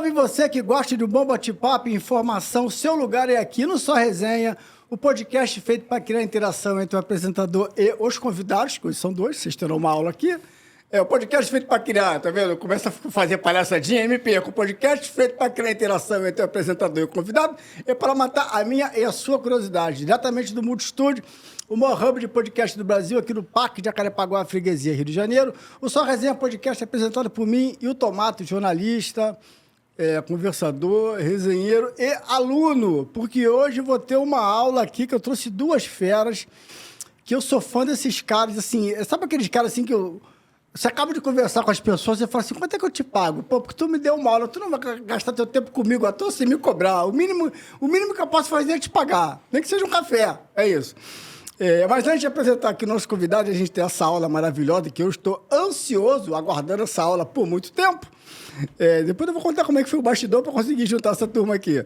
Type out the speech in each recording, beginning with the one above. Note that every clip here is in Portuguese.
salve você que gosta de um bom bate-papo e informação. Seu lugar é aqui no Só Resenha, o podcast feito para criar interação entre o apresentador e os convidados, que hoje são dois, vocês terão uma aula aqui. É o podcast feito para criar, tá vendo? Começa a fazer palhaçadinha, MP, com o podcast feito para criar interação entre o apresentador e o convidado, é para matar a minha e a sua curiosidade. Diretamente do Multistúdio, o maior hub de podcast do Brasil, aqui no Parque de Jacarepaguá, Freguesia, Rio de Janeiro. O Só Resenha Podcast é apresentado por mim e o Tomato, jornalista, conversador, resenheiro e aluno, porque hoje eu vou ter uma aula aqui que eu trouxe duas feras, que eu sou fã desses caras, assim, sabe aqueles caras assim que você acaba de conversar com as pessoas e fala assim, quanto é que eu te pago? Pô, porque tu me deu uma aula, tu não vai gastar teu tempo comigo à toa sem me cobrar. O mínimo que eu posso fazer é te pagar, nem que seja um café, é isso. Mas antes de apresentar aqui o nosso convidado, a gente tem essa aula maravilhosa, que eu estou ansioso, aguardando essa aula por muito tempo. Depois eu vou contar como é que foi o bastidor para conseguir juntar essa turma aqui.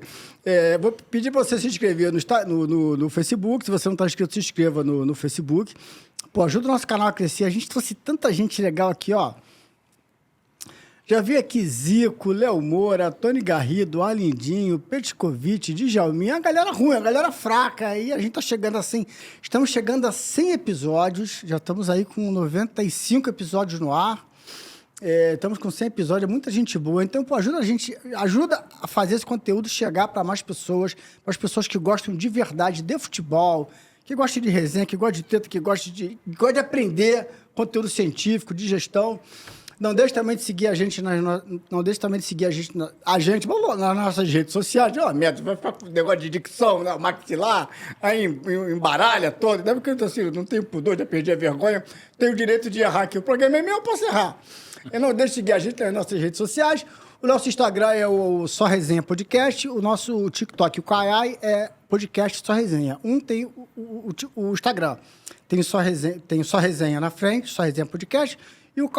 Vou pedir para você se inscrever no Facebook. Se você não está inscrito, se inscreva no Facebook. Pô, ajuda o nosso canal a crescer. A gente trouxe tanta gente legal aqui, ó. Já vi aqui Zico, Léo Moura, Tony Garrido, Alindinho, Petkovic, Djalminha, a galera ruim, a galera fraca. E a gente tá chegando assim, estamos chegando a 100 episódios, já estamos aí com 95 episódios no ar. Estamos com 100 episódios, é muita gente boa. Então, pô, ajuda a fazer esse conteúdo chegar para mais pessoas, para as pessoas que gostam de verdade de futebol, que gostam de resenha, que gostam de treta, que gostam de aprender conteúdo científico, de gestão. Não deixe também de seguir a gente nas nossas redes sociais. Merda, vai ficar com negócio de dicção, né? Maxilar, aí embaralha todo. Deve que eu assim, não tenho pudor, já perdi a vergonha. Tenho o direito de errar aqui. O programa é meu, eu posso errar. Não deixe de seguir a gente nas nossas redes sociais. O nosso Instagram é o Só Resenha Podcast. O nosso TikTok, o Kaiai, é podcast Só Resenha. Tem o Instagram. Tem o Só Resenha na frente, Só Resenha Podcast. E o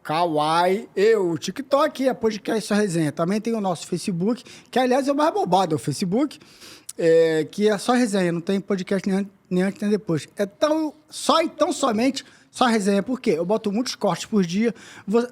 Kawaii e o TikTok é podcast Só Resenha. Também tem o nosso Facebook, que aliás é o mais bobado, é o Facebook, que é Só Resenha, não tem podcast nem antes nem depois. Somente Só Resenha, por quê? Eu boto muitos cortes por dia,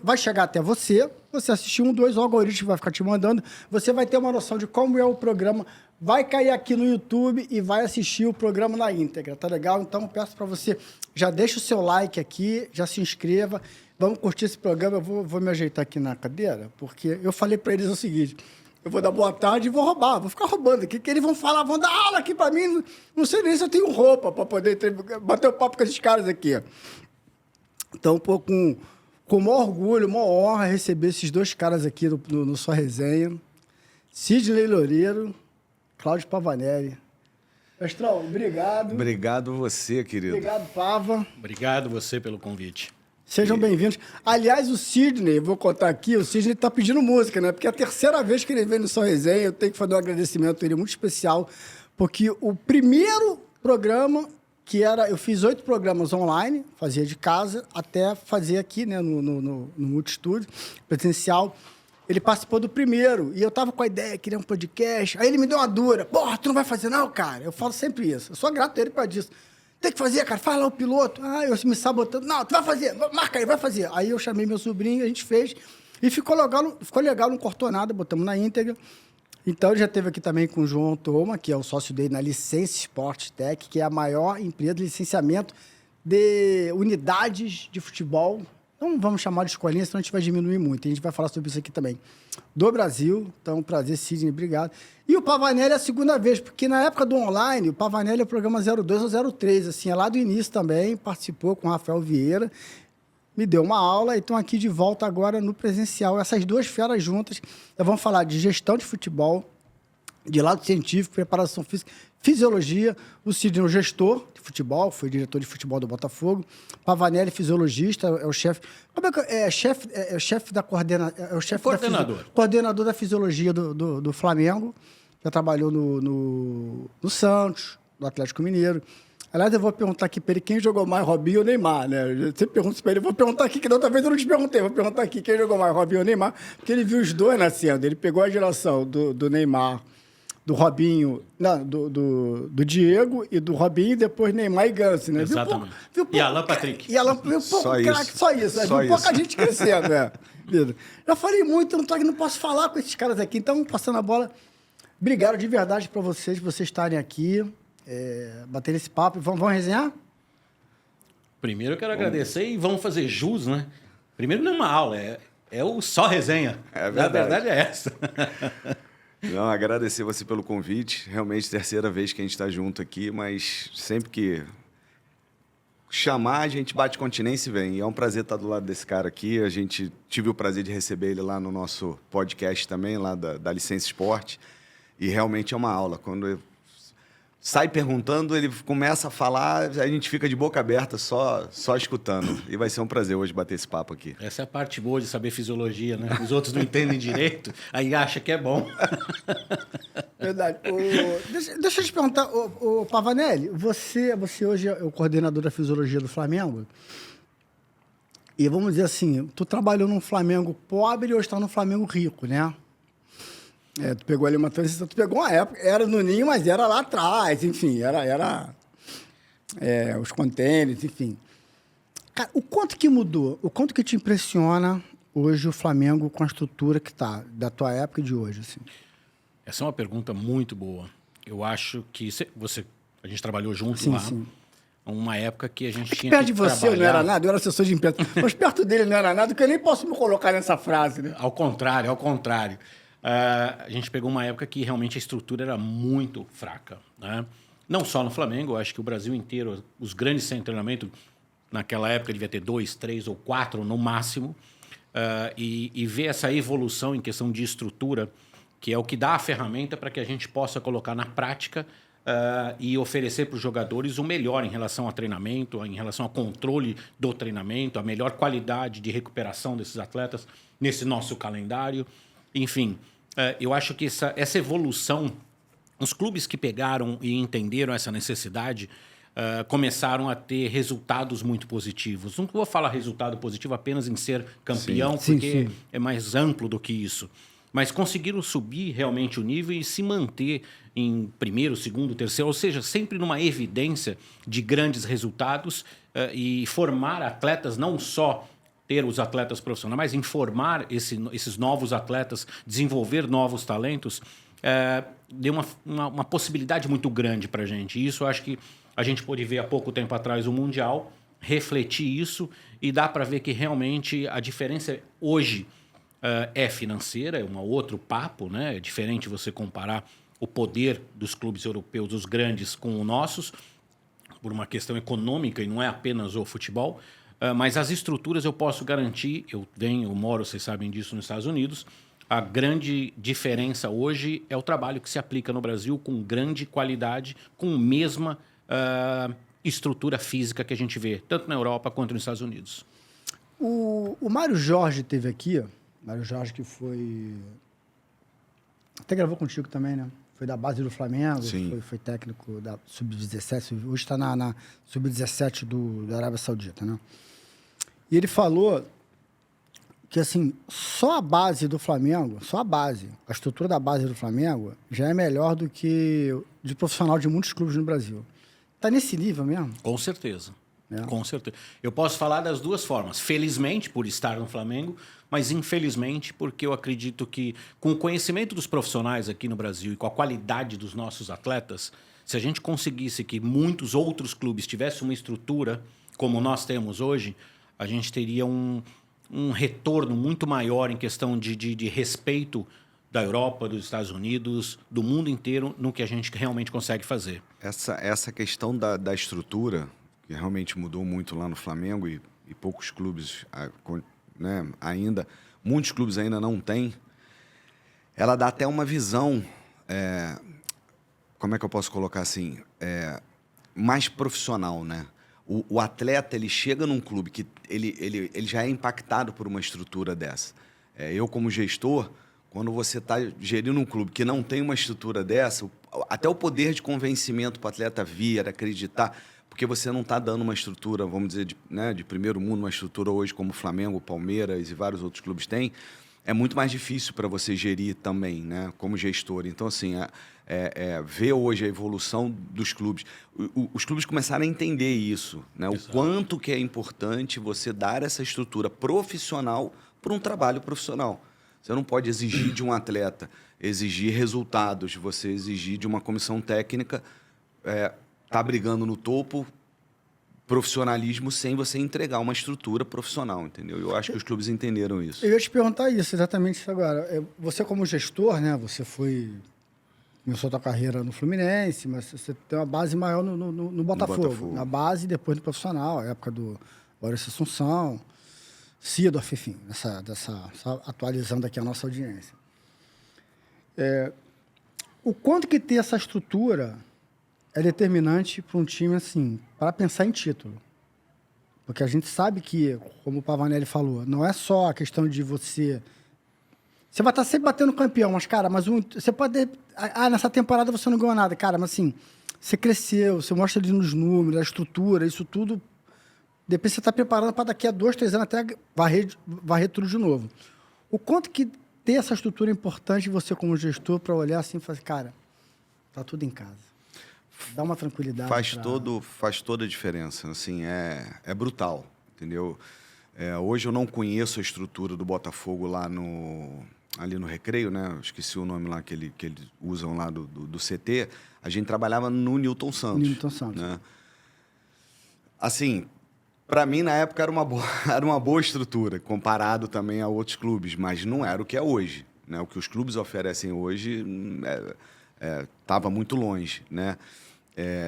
vai chegar até você assistir dois, o algoritmo vai ficar te mandando, você vai ter uma noção de como é o programa, vai cair aqui no YouTube e vai assistir o programa na íntegra, tá legal? Então, peço para você, já deixa o seu like aqui, já se inscreva, vamos curtir esse programa. Eu vou me ajeitar aqui na cadeira, porque eu falei para eles o seguinte, eu vou dar boa tarde e vou ficar roubando aqui, que eles vão falar, vão dar aula aqui para mim, não sei nem se eu tenho roupa para poder bater o papo com esses caras aqui. Então, pô, com o maior orgulho, maior honra receber esses dois caras aqui no Só Resenha, Sidney Loureiro, Cláudio Pavanelli. Mestrão, obrigado. Obrigado você, querido. Obrigado, Pava. Obrigado você pelo convite. Sejam bem-vindos. Aliás, o Sidney, vou contar aqui, o Sidney está pedindo música, né? Porque é a terceira vez que ele vem no Só Resenha, eu tenho que fazer um agradecimento a ele muito especial, porque o primeiro programa eu fiz 8 programas online, fazia de casa, até fazer aqui, né, no Multistúdio, presencial. Ele participou do primeiro, e eu tava com a ideia, queria um podcast. Aí ele me deu uma dura. Porra, tu não vai fazer não, cara? Eu falo sempre isso. Eu sou grato a ele por disso. Tem que fazer, cara. Fala lá o piloto. Eu me sabotando. Não, tu vai fazer. Marca aí, vai fazer. Aí eu chamei meu sobrinho, a gente fez. E ficou legal, não cortou nada, botamos na íntegra. Então, ele já esteve aqui também com o João Toma, que é o sócio dele na Licença Sport Tech, que é a maior empresa de licenciamento de unidades de futebol. Não vamos chamar de escolinha, senão a gente vai diminuir muito. A gente vai falar sobre isso aqui também. Do Brasil. Então, prazer, Sidney, obrigado. E o Pavanelli é a segunda vez, porque na época do online, o Pavanelli é o programa 02 ou 03, assim, é lá do início também, participou com o Rafael Vieira, me deu uma aula e estão aqui de volta agora no presencial. Essas duas feras juntas, vamos falar de gestão de futebol, de lado científico, preparação física, fisiologia. O Sidney é o gestor de futebol, foi diretor de futebol do Botafogo. Pavanelli, fisiologista, é o chefe. Como é que é chefe da coordenação? É o chefe coordenador da fisiologia do Flamengo. Já trabalhou no Santos, no Atlético Mineiro. Aliás, eu vou perguntar aqui para ele quem jogou mais, Robinho ou Neymar, né? Eu sempre pergunto para ele, vou perguntar aqui, que da outra vez eu não te perguntei, vou perguntar aqui quem jogou mais, Robinho ou Neymar, porque ele viu os dois nascendo, ele pegou a geração do Neymar, do Robinho, não, do Diego e do Robinho, e depois Neymar e Ganso, né? Exatamente. Viu E Alan Patrick. E Alan, viu pouco Só craque, isso. só isso. Só Viu pouca isso. gente crescendo, né? Já falei muito, não posso falar com esses caras aqui, então, passando a bola, obrigado de verdade para vocês estarem aqui, bater esse papo. Vamos resenhar? Primeiro eu quero agradecer e vamos fazer jus, né? Primeiro não é uma aula, é o só resenha. É A verdade. verdade é essa. Não, agradecer você pelo convite. Realmente, terceira vez que a gente está junto aqui, mas sempre que chamar, a gente bate continência e vem. E é um prazer estar do lado desse cara aqui. A gente tive o prazer de receber ele lá no nosso podcast também, lá da Licença Esporte. E realmente é uma aula. Quando sai perguntando, ele começa a falar, a gente fica de boca aberta só escutando. E vai ser um prazer hoje bater esse papo aqui. Essa é a parte boa de saber fisiologia, né? Os outros não entendem direito, aí acha que é bom. Verdade. Deixa eu te perguntar, Pavanelli, você hoje é o coordenador da fisiologia do Flamengo. E vamos dizer assim, tu trabalhou num Flamengo pobre e hoje está no Flamengo rico, né? Tu pegou ali uma transição, tu pegou uma época, era no Ninho, mas era lá atrás, enfim, era os contêineres, enfim. Cara, o quanto que mudou, o quanto que te impressiona hoje o Flamengo com a estrutura que tá, da tua época e de hoje, assim? Essa é uma pergunta muito boa. Eu acho que a gente trabalhou junto Sim, lá. sim. Uma época que a gente tinha Perto que de você eu não era nada, eu era assessor de imprensa, mas perto dele não era nada, que eu nem posso me colocar nessa frase, né? Ao contrário. A gente pegou uma época que realmente a estrutura era muito fraca, né? Não só no Flamengo, eu acho que o Brasil inteiro, os grandes centros de treinamento, naquela época devia ter 2, 3 ou 4 no máximo, e ver essa evolução em questão de estrutura, que é o que dá a ferramenta para que a gente possa colocar na prática e oferecer para os jogadores o melhor em relação a treinamento, em relação ao controle do treinamento, a melhor qualidade de recuperação desses atletas nesse nosso calendário. Enfim, eu acho que essa evolução, os clubes que pegaram e entenderam essa necessidade começaram a ter resultados muito positivos. Não vou falar resultado positivo apenas em ser campeão, Sim, porque sim. é mais amplo do que isso. Mas conseguiram subir realmente o nível e se manter em primeiro, segundo, terceiro, ou seja, sempre numa evidência de grandes resultados e formar atletas, não só ter os atletas profissionais, mas informar esses novos atletas, desenvolver novos talentos, deu uma possibilidade muito grande para a gente. E isso eu acho que a gente pôde ver há pouco tempo atrás o Mundial, refletir isso e dá para ver que realmente a diferença hoje é financeira, é um outro papo, né? É diferente você comparar o poder dos clubes europeus, os grandes, com os nossos, por uma questão econômica e não é apenas o futebol. Mas as estruturas eu posso garantir, eu moro, vocês sabem disso, nos Estados Unidos. A grande diferença hoje é o trabalho que se aplica no Brasil com grande qualidade, com a mesma estrutura física que a gente vê, tanto na Europa quanto nos Estados Unidos. O Mário Jorge esteve aqui, ó. Mário Jorge que foi... Até gravou contigo também, né? Foi da base do Flamengo, foi técnico da Sub-17, hoje está na Sub-17 da Arábia Saudita, né? E ele falou que, assim, só a base do Flamengo, a estrutura da base do Flamengo já é melhor do que de profissional de muitos clubes no Brasil. Tá nesse nível mesmo? Com certeza. É. Com certeza. Eu posso falar das duas formas. Felizmente, por estar no Flamengo, mas infelizmente, porque eu acredito que, com o conhecimento dos profissionais aqui no Brasil e com a qualidade dos nossos atletas, se a gente conseguisse que muitos outros clubes tivessem uma estrutura como nós temos hoje, a gente teria um retorno muito maior em questão de respeito da Europa, dos Estados Unidos, do mundo inteiro, no que a gente realmente consegue fazer. Essa questão da estrutura, que realmente mudou muito lá no Flamengo e poucos clubes, né, ainda, muitos clubes ainda não têm, ela dá até uma visão, como é que eu posso colocar assim, mais profissional, né? O atleta, ele chega num clube que ele já é impactado por uma estrutura dessa. Eu, como gestor, quando você está gerindo um clube que não tem uma estrutura dessa, até o poder de convencimento para o atleta vir, acreditar, porque você não está dando uma estrutura, vamos dizer, de primeiro mundo, uma estrutura hoje como o Flamengo, Palmeiras e vários outros clubes têm, é muito mais difícil para você gerir também, né, como gestor. Então, assim, ver hoje a evolução dos clubes. Os clubes começaram a entender isso, né? O quanto que é importante você dar essa estrutura profissional para um trabalho profissional. Você não pode exigir de um atleta, exigir resultados, você exigir de uma comissão técnica, tá brigando no topo, profissionalismo sem você entregar uma estrutura profissional, entendeu? Eu acho que os clubes entenderam isso. Eu ia te perguntar isso, exatamente isso agora. Você como gestor, né? Você começou a tua carreira no Fluminense, mas você tem uma base maior no Botafogo. Na base, depois no profissional, a época do Maurício Assunção, Seedorf, enfim, só atualizando aqui a nossa audiência. O quanto que ter essa estrutura é determinante para um time, assim, para pensar em título. Porque a gente sabe que, como o Pavanelli falou, não é só a questão de você... Você vai estar sempre batendo campeão, mas, cara, você pode... nessa temporada você não ganhou nada. Cara, mas assim, você cresceu, você mostra ali nos números, a estrutura, isso tudo... Depois você está preparando para daqui a 2, 3 anos até varrer tudo de novo. O quanto que ter essa estrutura é importante você como gestor para olhar assim e falar, cara, tá tudo em casa. Dá uma tranquilidade. Faz toda a diferença. Assim, é brutal, entendeu? Hoje eu não conheço a estrutura do Botafogo lá ali no Recreio, né? Esqueci o nome lá que eles usam lá do CT. A gente trabalhava no Newton Santos. Né? Assim, para mim, na época, era uma boa estrutura, comparado também a outros clubes, mas não era o que é hoje. Né? O que os clubes oferecem hoje estava muito longe, né?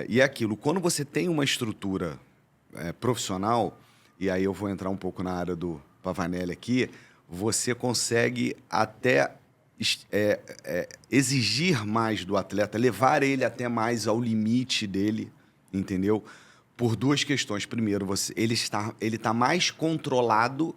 E é aquilo, quando você tem uma estrutura profissional, e aí eu vou entrar um pouco na área do Pavanelli aqui, você consegue até exigir mais do atleta, levar ele até mais ao limite dele, entendeu? Por duas questões. Primeiro, ele está mais controlado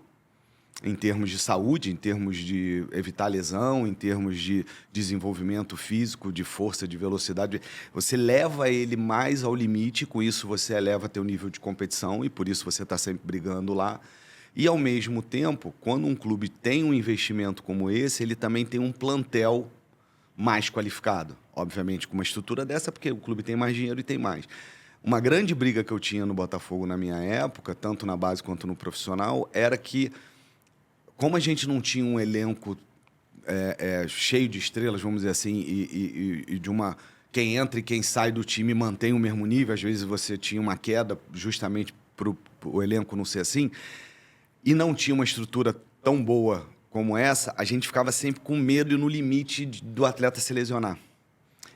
em termos de saúde, em termos de evitar lesão, em termos de desenvolvimento físico, de força, de velocidade. Você leva ele mais ao limite, com isso você eleva teu nível de competição e por isso você está sempre brigando lá. E, ao mesmo tempo, quando um clube tem um investimento como esse, ele também tem um plantel mais qualificado. Obviamente, com uma estrutura dessa, porque o clube tem mais dinheiro e tem mais. Uma grande briga que eu tinha no Botafogo na minha época, tanto na base quanto no profissional, era que, como a gente não tinha um elenco cheio de estrelas, vamos dizer assim, e de uma... Quem entra e quem sai do time mantém o mesmo nível, às vezes você tinha uma queda justamente para o elenco não ser assim, e não tinha uma estrutura tão boa como essa, a gente ficava sempre com medo e no limite do atleta se lesionar.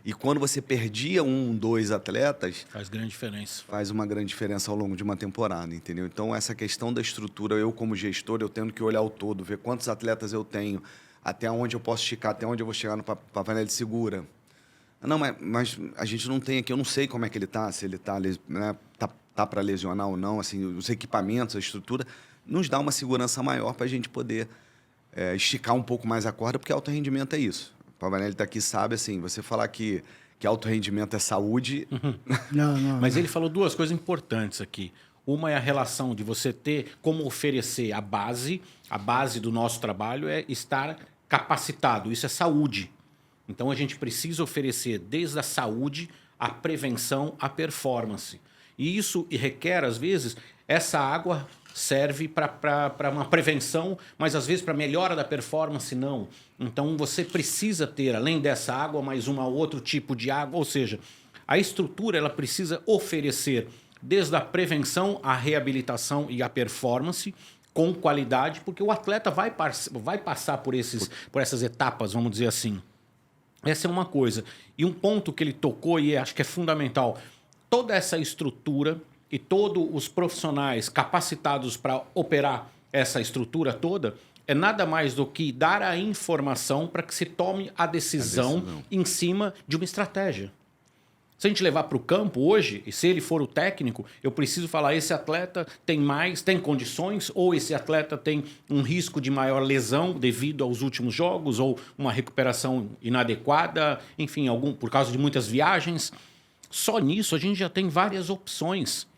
E quando você perdia 1, 2 atletas... Faz grande diferença. Faz uma grande diferença ao longo de uma temporada, entendeu? Então, essa questão da estrutura, eu como gestor, eu tendo que olhar o todo, ver quantos atletas eu tenho, até onde eu posso esticar, até onde eu vou chegar no Pavanelli segura. Não, mas a gente não tem aqui, eu não sei como é que ele está, se ele está, né, tá para lesionar ou não, assim, os equipamentos, a estrutura, nos dá uma segurança maior para a gente poder esticar um pouco mais a corda, porque alto rendimento é isso. O Pavanelli está aqui, sabe, assim, você falar que alto rendimento é saúde... Não. Mas ele falou duas coisas importantes aqui. Uma é a relação de você ter como oferecer a base do nosso trabalho é estar capacitado, isso é saúde. Então a gente precisa oferecer desde a saúde, a prevenção, a performance. E isso requer, às vezes, essa água serve para uma prevenção, mas às vezes para melhora da performance não. Então você precisa ter, além dessa água, mais outro tipo de água, ou seja, a estrutura ela precisa oferecer desde a prevenção, a reabilitação e a performance com qualidade, porque o atleta vai passar por essas etapas, vamos dizer assim. Essa é uma coisa. E um ponto que ele tocou e acho que é fundamental, toda essa estrutura e todos os profissionais capacitados para operar essa estrutura toda é nada mais do que dar a informação para que se tome a decisão em cima de uma estratégia. Se a gente levar para o campo hoje, e se ele for o técnico, eu preciso falar, esse atleta tem condições, ou esse atleta tem um risco de maior lesão devido aos últimos jogos, ou uma recuperação inadequada, enfim, por causa de muitas viagens. Só nisso a gente já tem várias opções.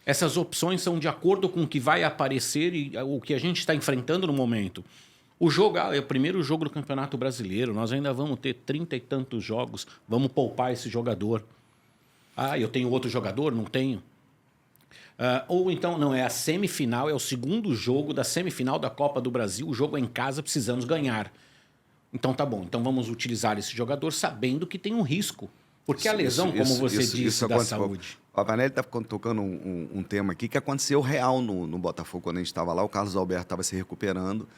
Essas opções são de acordo com o que vai aparecer e o que a gente está enfrentando no momento. O jogo é o primeiro jogo do Campeonato Brasileiro, nós ainda vamos ter 30 e tantos jogos, vamos poupar esse jogador. Ah, eu tenho outro jogador? Não tenho. Ou então, não, é a semifinal, é o segundo jogo da semifinal da Copa do Brasil, o jogo é em casa, precisamos ganhar. Então tá bom, então vamos utilizar esse jogador sabendo que tem um risco. Porque a lesão, como você disse, da saúde. O Pavanelli está tocando um tema aqui que aconteceu real no Botafogo quando a gente estava lá. O Carlos Alberto estava se recuperando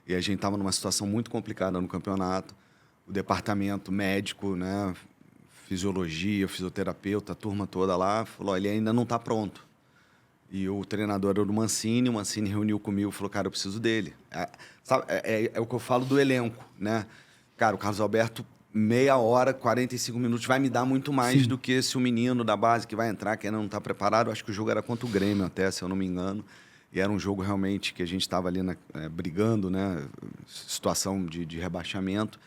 e a gente estava numa situação muito complicada no campeonato. O departamento médico, né, fisiologia, fisioterapeuta, a turma toda lá, falou, ele ainda não está pronto. E o treinador era o Mancini reuniu comigo e falou, cara, eu preciso dele. É o que eu falo do elenco, né? Cara, o Carlos Alberto, meia hora, 45 minutos, vai me dar muito mais do que se o menino da base que vai entrar, que ainda não está preparado. Acho que o jogo era contra o Grêmio até, se eu não me engano. E era um jogo realmente que a gente estava ali brigando, né? Situação de rebaixamento.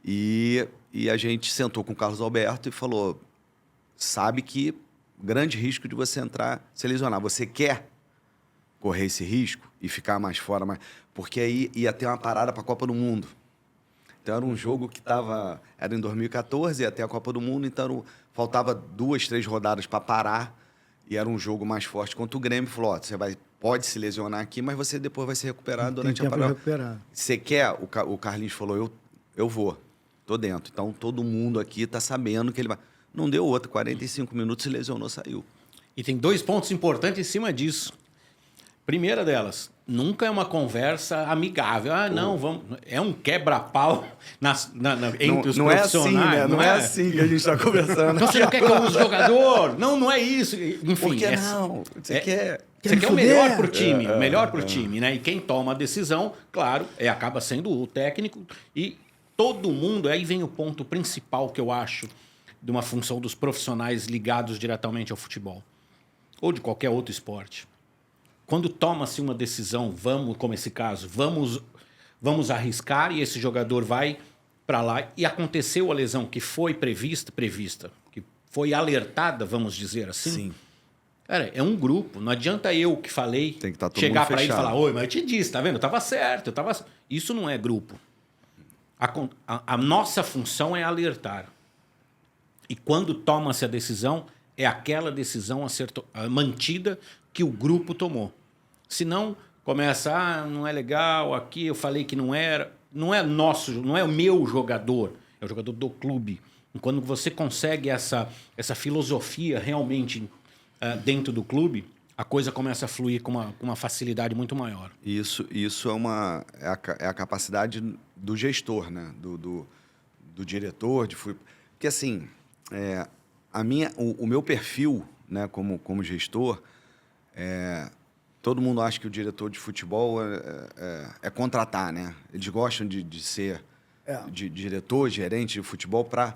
E a gente sentou com o Carlos Alberto e falou, sabe que grande risco de você entrar, se lesionar. Você quer correr esse risco e ficar mais fora? Porque aí ia ter uma parada para a Copa do Mundo. Então, era um jogo que era em 2014, ia ter a Copa do Mundo, então faltava 2, 3 rodadas para parar, e era um jogo mais forte contra o Grêmio. Falou, você pode se lesionar aqui, mas você depois vai se recuperar durante a parada. Você quer? O Carlinhos falou, eu vou, tô dentro. Então, todo mundo aqui está sabendo que ele vai... Não deu outra, 45 minutos, se lesionou, saiu. E tem 2 pontos importantes em cima disso. Primeira delas, nunca é uma conversa amigável. Ah, não, vamos... É um quebra-pau entre os profissionais. Assim, né? Não é assim que a gente está conversando. Então você não quer que eu use jogador? Não é isso. Enfim, por que não? Você quer o melhor para o time, o melhor para o time, né? E quem toma a decisão, claro, acaba sendo o técnico e todo mundo. Aí vem o ponto principal que eu acho de uma função dos profissionais ligados diretamente ao futebol ou de qualquer outro esporte. Quando toma-se uma decisão, como esse caso, vamos arriscar e esse jogador vai para lá e aconteceu a lesão que foi prevista, que foi alertada, vamos dizer assim. Sim. Cara, é um grupo. Não adianta eu que falei tem que todo chegar mundo para ele e fechado. falar, oi, mas eu te disse, tá vendo? Eu tava certo, Isso não é grupo. A nossa função é alertar. E quando toma-se a decisão, é aquela decisão mantida que o grupo tomou. Senão, começa, não é legal, aqui eu falei que não era. Não é não é o meu jogador, é o jogador do clube. E quando você consegue essa filosofia realmente dentro do clube, a coisa começa a fluir com uma facilidade muito maior. Isso é a capacidade do gestor, né? Do diretor de futebol. Porque assim... o meu perfil, né, como gestor, todo mundo acha que o diretor de futebol é contratar, né? Eles gostam de ser de diretor, gerente de futebol para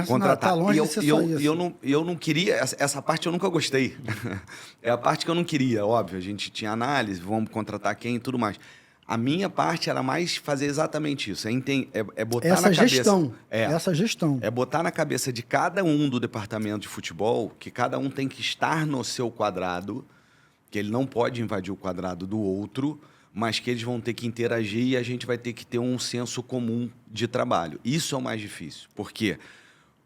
contratar. Tá longe de ser só isso. E eu não queria, essa parte eu nunca gostei. É a parte que eu não queria, óbvio. A gente tinha análise, vamos contratar quem e tudo mais. A minha parte era mais fazer exatamente isso. Botar essa na gestão, cabeça... Essa gestão. É botar na cabeça de cada um do departamento de futebol que cada um tem que estar no seu quadrado, que ele não pode invadir o quadrado do outro, mas que eles vão ter que interagir e a gente vai ter que ter um senso comum de trabalho. Isso é o mais difícil. Porque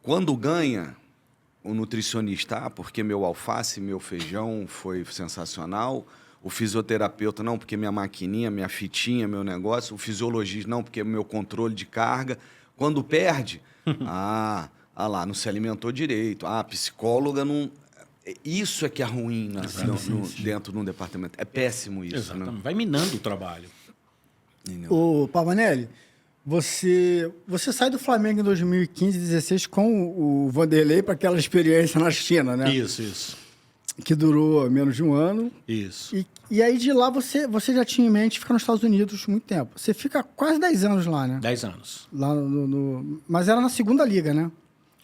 quando ganha o nutricionista, porque meu alface, meu feijão foi sensacional... O fisioterapeuta, não, porque minha maquininha, minha fitinha, meu negócio. O fisiologista, não, porque meu controle de carga. Quando perde, lá, não se alimentou direito. A psicóloga não... Isso é que é ruim dentro de um departamento. É péssimo isso. Exatamente. Né? Vai minando o trabalho. Ô, Pavanelli, você sai do Flamengo em 2015, 2016 com o Vanderlei para aquela experiência na China, né? Isso. Que durou menos de um ano. Isso. E aí, de lá, você já tinha em mente ficar nos Estados Unidos muito tempo. Você fica quase 10 anos lá, né? 10 anos. Lá Mas era na segunda liga, né?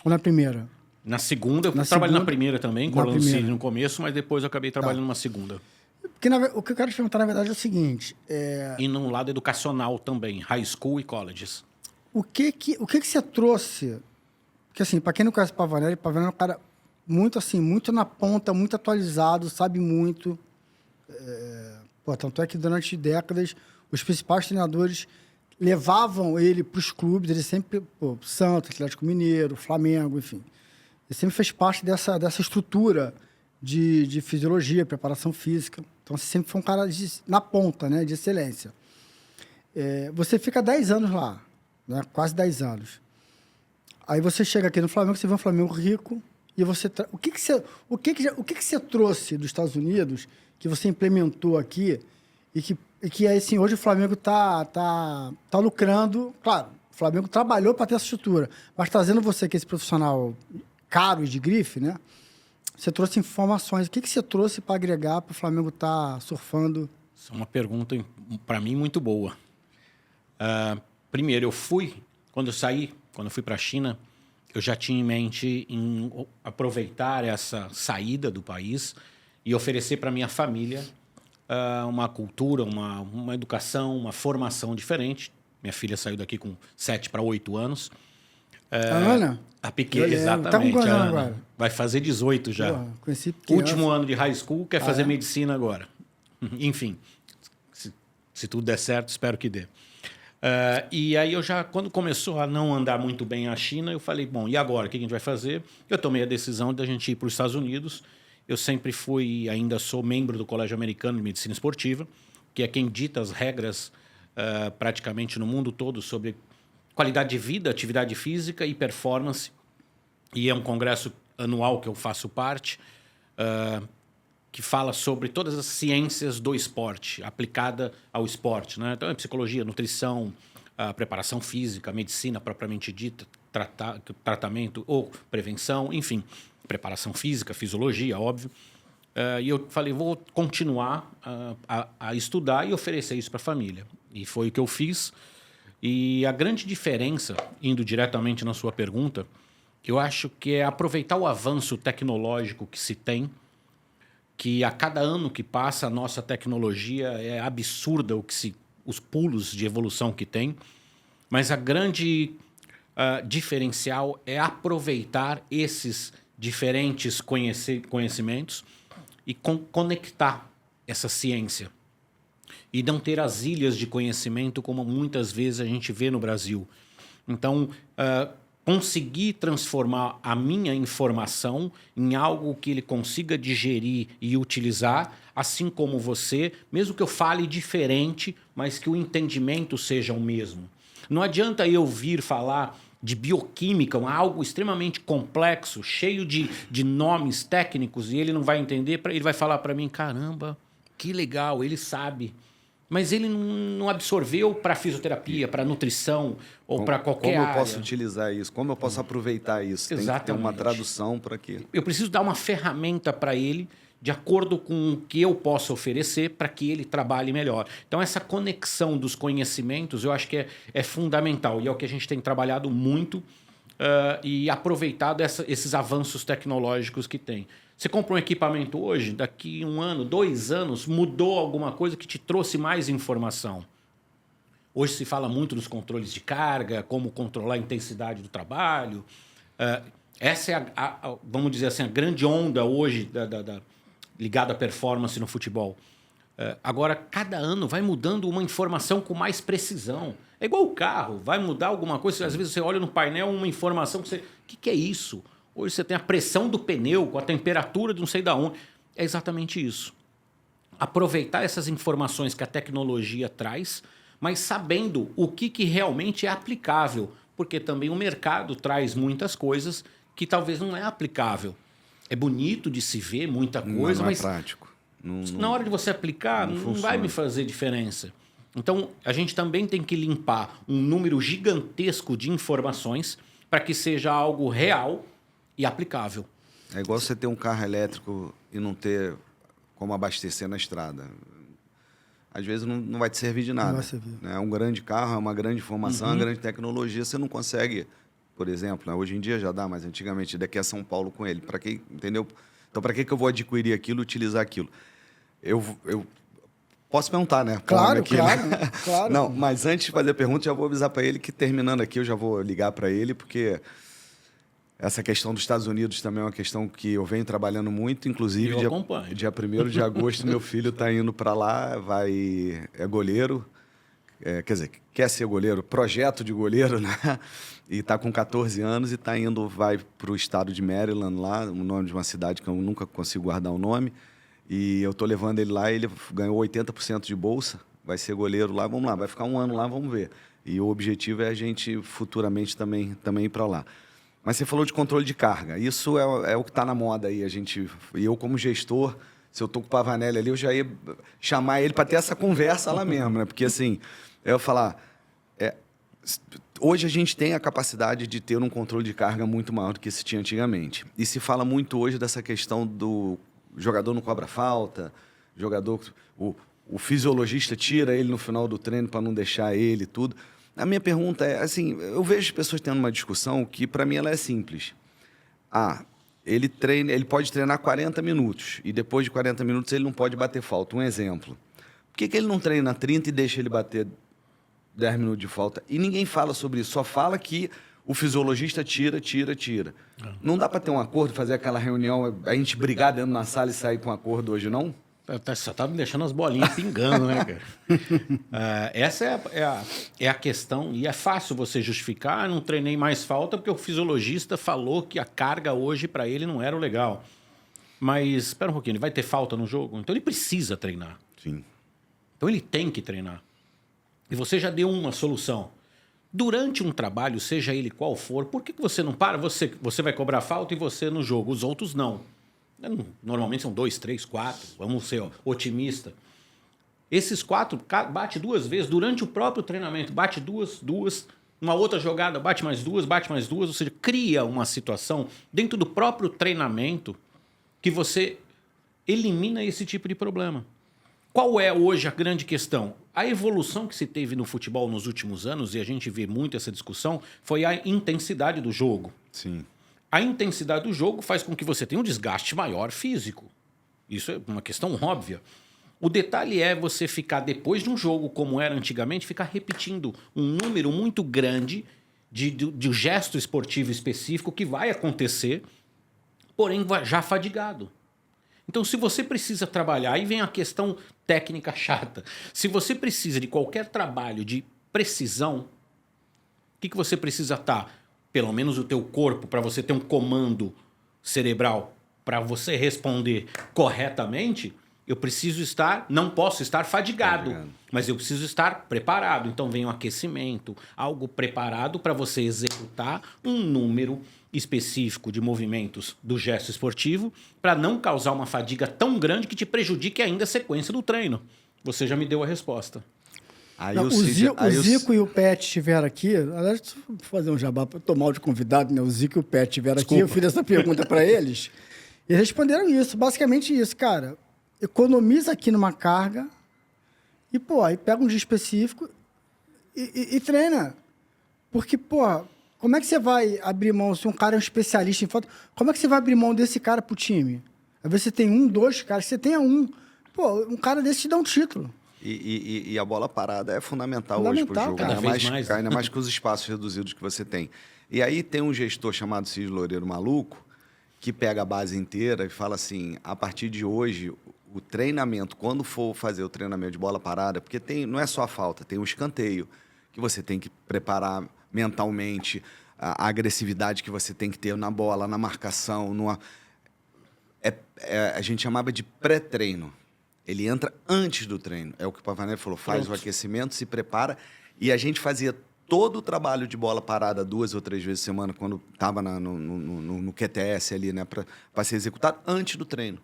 Ou na primeira? Na segunda. Eu trabalhei na primeira também, com o Orlando City no começo, mas depois eu acabei trabalhando numa segunda. Porque o que eu quero te perguntar, na verdade, é o seguinte... E no lado educacional também, high school e colleges. O que você trouxe? Porque, assim, para quem não conhece o Pavanelli é um cara... muito na ponta, muito atualizado, sabe muito. Tanto é que durante décadas os principais treinadores levavam ele para os clubes, ele sempre, Santos, Atlético Mineiro, Flamengo, enfim. Ele sempre fez parte dessa estrutura de fisiologia, preparação física. Então, você sempre foi um cara na ponta, né, de excelência. Você fica 10 anos lá, né, quase 10 anos. Aí você chega aqui no Flamengo, você vê um Flamengo rico, e você... O que você trouxe dos Estados Unidos, que você implementou aqui, e que aí, assim, hoje o Flamengo tá lucrando. Claro, o Flamengo trabalhou para ter essa estrutura, mas trazendo você aqui, esse profissional caro e de grife, né? Você trouxe informações. O que você trouxe para agregar para o Flamengo estar surfando? Isso é uma pergunta, para mim, muito boa. Primeiro, quando eu fui para a China, eu já tinha em mente em aproveitar essa saída do país e oferecer para minha família uma cultura, uma educação, uma formação diferente. Minha filha saiu daqui com 7 para 8 anos. A Ana? A pequena, exatamente. Tá com quantos a anos Ana. agora? Vai fazer 18 já. Porra, conheci pequena. Último ano de high school, quer fazer medicina agora. Enfim, se tudo der certo, espero que dê. E aí quando começou a não andar muito bem a China, eu falei, bom, e agora? O que a gente vai fazer? Eu tomei a decisão de a gente ir para os Estados Unidos. Eu sempre ainda sou membro do Colégio Americano de Medicina Esportiva, que é quem dita as regras praticamente no mundo todo sobre qualidade de vida, atividade física e performance. E é um congresso anual que eu faço parte, que fala sobre todas as ciências do esporte, aplicada ao esporte, né? Então, é psicologia, nutrição, preparação física, medicina propriamente dita, tratamento ou prevenção, enfim, preparação física, fisiologia, óbvio. E eu falei, vou continuar a estudar e oferecer isso para a família. E foi o que eu fiz. E a grande diferença, indo diretamente na sua pergunta, eu acho que é aproveitar o avanço tecnológico que se tem, que a cada ano que passa a nossa tecnologia é absurda os pulos de evolução que tem, mas a grande diferencial é aproveitar esses diferentes conhecimentos e conectar essa ciência e não ter as ilhas de conhecimento como muitas vezes a gente vê no Brasil. Então, conseguir transformar a minha informação em algo que ele consiga digerir e utilizar, assim como você, mesmo que eu fale diferente, mas que o entendimento seja o mesmo. Não adianta eu vir falar de bioquímica, algo extremamente complexo, cheio de nomes técnicos, e ele não vai entender, ele vai falar para mim, caramba, que legal, ele sabe. Mas ele não absorveu para fisioterapia, para nutrição ou para qualquer área. Como eu posso utilizar isso? Como eu posso aproveitar isso? Exatamente. Tem que ter uma tradução para quê? Eu preciso dar uma ferramenta para ele de acordo com o que eu posso oferecer para que ele trabalhe melhor. Então, essa conexão dos conhecimentos eu acho que é fundamental e é o que a gente tem trabalhado muito e aproveitado esses avanços tecnológicos que tem. Você compra um equipamento hoje, daqui 1 ano, 2 anos, mudou alguma coisa que te trouxe mais informação. Hoje se fala muito dos controles de carga, como controlar a intensidade do trabalho. Essa é, vamos dizer assim, a grande onda hoje ligada à performance no futebol. Agora, cada ano vai mudando uma informação com mais precisão. É igual o carro, vai mudar alguma coisa, às vezes você olha no painel uma informação que você... O que é isso? Hoje você tem a pressão do pneu, com a temperatura de não sei de onde. É exatamente isso. Aproveitar essas informações que a tecnologia traz, mas sabendo o que realmente é aplicável. Porque também o mercado traz muitas coisas que talvez não é aplicável. É bonito de se ver muita coisa, mas é prático. Na hora de você aplicar, não vai me fazer diferença. Então, a gente também tem que limpar um número gigantesco de informações para que seja algo real e aplicável. É igual você ter um carro elétrico e não ter como abastecer na estrada. Às vezes não vai te servir de nada. Não vai servir. É um grande carro, é uma grande informação, uma grande tecnologia. Você não consegue, por exemplo, né? Hoje em dia já dá, mas antigamente, daqui a São Paulo com ele. Para que, entendeu? Então, para que eu vou adquirir aquilo, utilizar aquilo? Eu posso perguntar, né? Claro, aqui, claro, né? claro. Não, mas antes de fazer a pergunta, já vou avisar para ele que terminando aqui, eu já vou ligar para ele, porque essa questão dos Estados Unidos também é uma questão que eu venho trabalhando muito, inclusive dia 1º de agosto meu filho está indo para lá, é goleiro, quer dizer, quer ser goleiro, projeto de goleiro, né? E está com 14 anos e vai para o estado de Maryland, lá, o nome de uma cidade que eu nunca consigo guardar o nome. E eu estou levando ele lá, ele ganhou 80% de bolsa, vai ser goleiro lá, vamos lá, vai ficar um ano lá, vamos ver. E o objetivo é a gente futuramente também ir para lá. Mas você falou de controle de carga, isso é o que está na moda aí, e eu como gestor, se eu estou com o Pavanelli ali, eu já ia chamar ele para ter essa conversa lá mesmo, né? Porque assim, eu ia falar, hoje a gente tem a capacidade de ter um controle de carga muito maior do que se tinha antigamente. E se fala muito hoje dessa questão do jogador não cobra falta, o fisiologista tira ele no final do treino para não deixar ele e tudo. A minha pergunta é, assim, eu vejo as pessoas tendo uma discussão que para mim ela é simples. Ele pode treinar 40 minutos e depois de 40 minutos ele não pode bater falta. Um exemplo. Por que ele não treina 30 e deixa ele bater 10 minutos de falta? E ninguém fala sobre isso, só fala que o fisiologista tira. Não dá para ter um acordo, fazer aquela reunião, a gente brigar dentro da sala e sair com um acordo hoje, não? Só tá me deixando as bolinhas pingando, né, cara? Essa é a questão, e é fácil você justificar, não treinei mais falta porque o fisiologista falou que a carga hoje para ele não era o legal. Mas, espera um pouquinho, ele vai ter falta no jogo? Então ele precisa treinar. Sim. Então ele tem que treinar. E você já deu uma solução. Durante um trabalho, seja ele qual for, por que você não para? Você vai cobrar falta e você no jogo, os outros não. Normalmente são 2, 3, 4, vamos ser otimista. Esses 4 bate 2 vezes durante o próprio treinamento, bate duas, uma outra jogada bate mais 2, ou seja, cria uma situação dentro do próprio treinamento que você elimina esse tipo de problema. Qual é hoje a grande questão? A evolução que se teve no futebol nos últimos anos, e a gente vê muito essa discussão, foi a intensidade do jogo. Sim. A intensidade do jogo faz com que você tenha um desgaste maior físico. Isso é uma questão óbvia. O detalhe é você ficar, depois de um jogo, como era antigamente, ficar repetindo um número muito grande de um gesto esportivo específico que vai acontecer, porém já fadigado. Então, se você precisa trabalhar, aí vem a questão técnica chata. Se você precisa de qualquer trabalho de precisão, o que você precisa estar? Pelo menos o teu corpo, para você ter um comando cerebral, para você responder corretamente, eu preciso não posso estar fadigado, mas eu preciso estar preparado. Então vem um aquecimento, algo preparado para você executar um número específico de movimentos do gesto esportivo para não causar uma fadiga tão grande que te prejudique ainda a sequência do treino. Você já me deu a resposta. Não, o Zico e o Pet estiveram aqui. Aliás, vou fazer um jabá para tomar o de convidado, né? O Zico e o Pet estiveram aqui. Eu fiz essa pergunta para eles. E eles responderam isso, basicamente isso, cara. Economiza aqui numa carga e, aí pega um dia específico e treina. Porque, como é que você vai abrir mão, se um cara é um especialista em falta, como é que você vai abrir mão desse cara pro time? Às vezes você tem 1, 2 caras, você tenha um. Um cara desse te dá um título. E a bola parada é fundamental hoje para o jogo. Ainda mais com os espaços reduzidos que você tem. E aí tem um gestor chamado Cid Loureiro Maluco, que pega a base inteira e fala assim, a partir de hoje, o treinamento, quando for fazer o treinamento de bola parada, porque não é só a falta, tem um escanteio, que você tem que preparar mentalmente, a agressividade que você tem que ter na bola, na marcação. A gente chamava de pré-treino. Ele entra antes do treino. É o que o Pavanelli falou, faz o aquecimento, se prepara. E a gente fazia todo o trabalho de bola parada 2 ou 3 vezes por semana, quando estava no QTS ali, né, para ser executado antes do treino.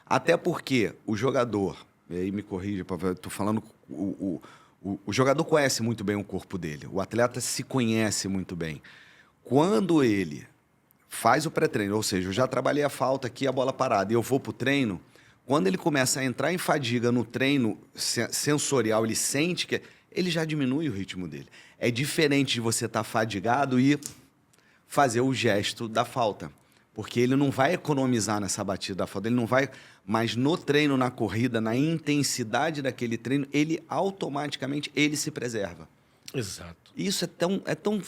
Até porque o jogador, e aí me corrija, estou falando, o jogador conhece muito bem o corpo dele, o atleta se conhece muito bem. Quando ele faz o pré-treino, ou seja, eu já trabalhei a falta aqui, a bola parada, e eu vou para o treino, quando ele começa a entrar em fadiga no treino sensorial, ele sente que ele já diminui o ritmo dele. É diferente de você estar fadigado e fazer o gesto da falta. Porque ele não vai economizar nessa batida da falta, ele não vai... Mas no treino, na corrida, na intensidade daquele treino, ele automaticamente se preserva. Exato. Isso é tão,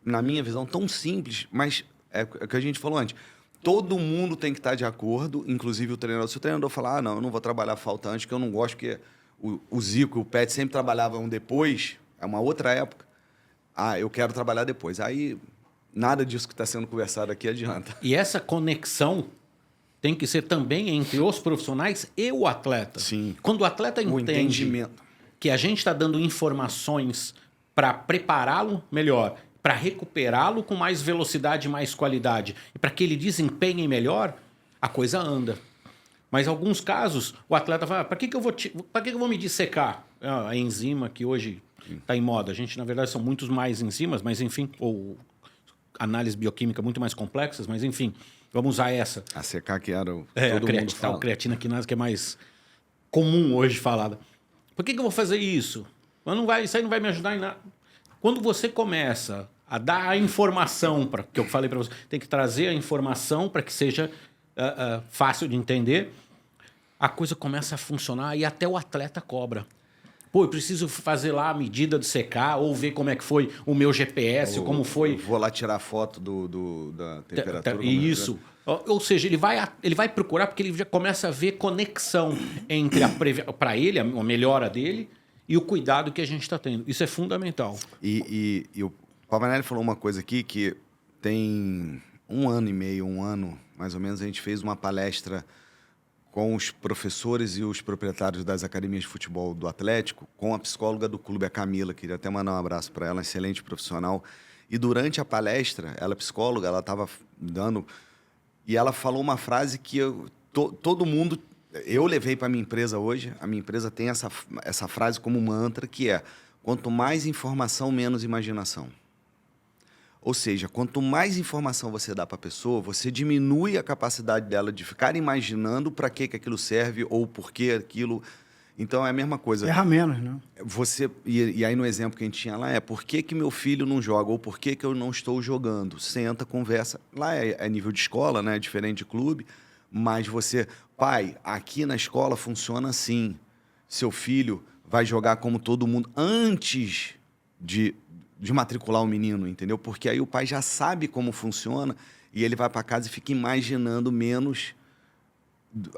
na minha visão, tão simples, mas é o que a gente falou antes. Todo mundo tem que estar de acordo, inclusive o treinador. Se o treinador falar, não, eu não vou trabalhar falta antes, que eu não gosto, porque o Zico e o Pet sempre trabalhavam depois, é uma outra época. Eu quero trabalhar depois. Aí, nada disso que está sendo conversado aqui adianta. E essa conexão tem que ser também entre os profissionais e o atleta. Sim. Quando o atleta O entende entendimento. que a gente está dando informações para prepará-lo melhor, para recuperá-lo com mais velocidade e mais qualidade, e para que ele desempenhe melhor, a coisa anda. Mas em alguns casos, o atleta fala, para que eu vou me dissecar? A enzima que hoje está em moda. A gente, na verdade, são muitos mais enzimas, mas enfim, ou análise bioquímica muito mais complexas, mas enfim, vamos usar essa. A secar que era o Todo mundo fala. O creatina quinase que é mais comum hoje falada. Por que eu vou fazer isso? Isso aí não vai me ajudar em nada. Quando você começa a dar a informação, que eu falei para você, tem que trazer a informação para que seja fácil de entender, a coisa começa a funcionar e até o atleta cobra. Pô, eu preciso fazer lá a medida de secar ou ver como é que foi o meu GPS, como foi... Vou lá tirar foto da temperatura. Isso. Ou seja, ele vai procurar porque ele já começa a ver conexão entre para ele, a melhora dele e o cuidado que a gente está tendo. Isso é fundamental. E o Pavanelli falou uma coisa aqui que tem 1 ano e meio, 1 ano, mais ou menos, a gente fez uma palestra com os professores e os proprietários das academias de futebol do Atlético, com a psicóloga do clube, a Camila. Queria até mandar um abraço para ela, excelente profissional. E durante a palestra, ela é psicóloga, ela estava dando... E ela falou uma frase que todo mundo... Eu levei para a minha empresa hoje, a minha empresa tem essa frase como mantra, que é: quanto mais informação, menos imaginação. Ou seja, quanto mais informação você dá para a pessoa, você diminui a capacidade dela de ficar imaginando para que aquilo serve ou por que aquilo... Então, é a mesma coisa. Erra menos, né? E aí, no exemplo que a gente tinha lá, por que meu filho não joga ou por que eu não estou jogando? Senta, conversa. Lá é nível de escola, né? É diferente de clube. Mas pai, aqui na escola funciona assim. Seu filho vai jogar como todo mundo antes de matricular o menino, entendeu? Porque aí o pai já sabe como funciona e ele vai para casa e fica imaginando menos.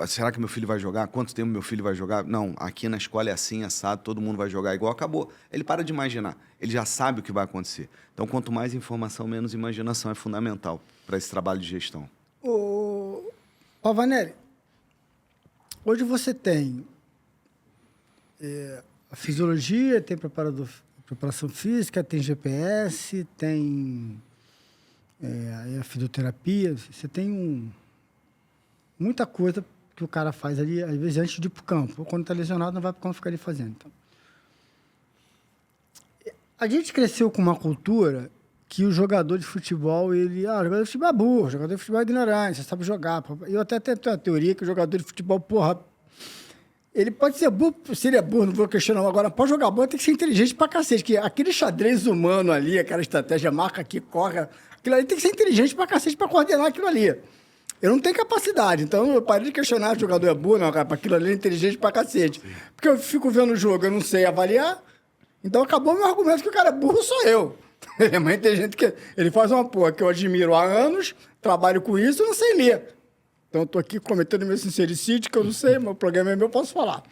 Será que meu filho vai jogar? Quanto tempo meu filho vai jogar? Não, aqui na escola é assim, assado, todo mundo vai jogar igual, acabou. Ele para de imaginar, ele já sabe o que vai acontecer. Então, quanto mais informação, menos imaginação é fundamental para esse trabalho de gestão. Pavanelli, hoje você tem a fisiologia, tem preparação física, tem GPS, tem a fisioterapia, você tem muita coisa que o cara faz ali, às vezes, antes de ir para o campo. Ou quando está lesionado, não vai para o campo ficar ali fazendo. Então, a gente cresceu com uma cultura que o jogador de futebol, jogador de futebol é burro, jogador de futebol é ignorante, você sabe jogar. Eu até tenho a teoria que o jogador de futebol, ele pode ser burro, se ele é burro, não vou questionar agora, pode jogar bola, tem que ser inteligente pra cacete, que aquele xadrez humano ali, aquela estratégia, marca aqui, corre, aquilo ali tem que ser inteligente pra cacete pra coordenar aquilo ali. Eu não tenho capacidade, então eu parei de questionar se o jogador é burro, não, cara, aquilo ali é inteligente pra cacete. Porque eu fico vendo o jogo, eu não sei avaliar, então acabou meu argumento que o cara é burro, sou eu. Ele é mais inteligente que... Ele faz uma porra que eu admiro há anos, trabalho com isso e não sei ler. Então, eu estou aqui cometendo meu sincericídio, que eu não sei, meu programa é meu, eu posso falar.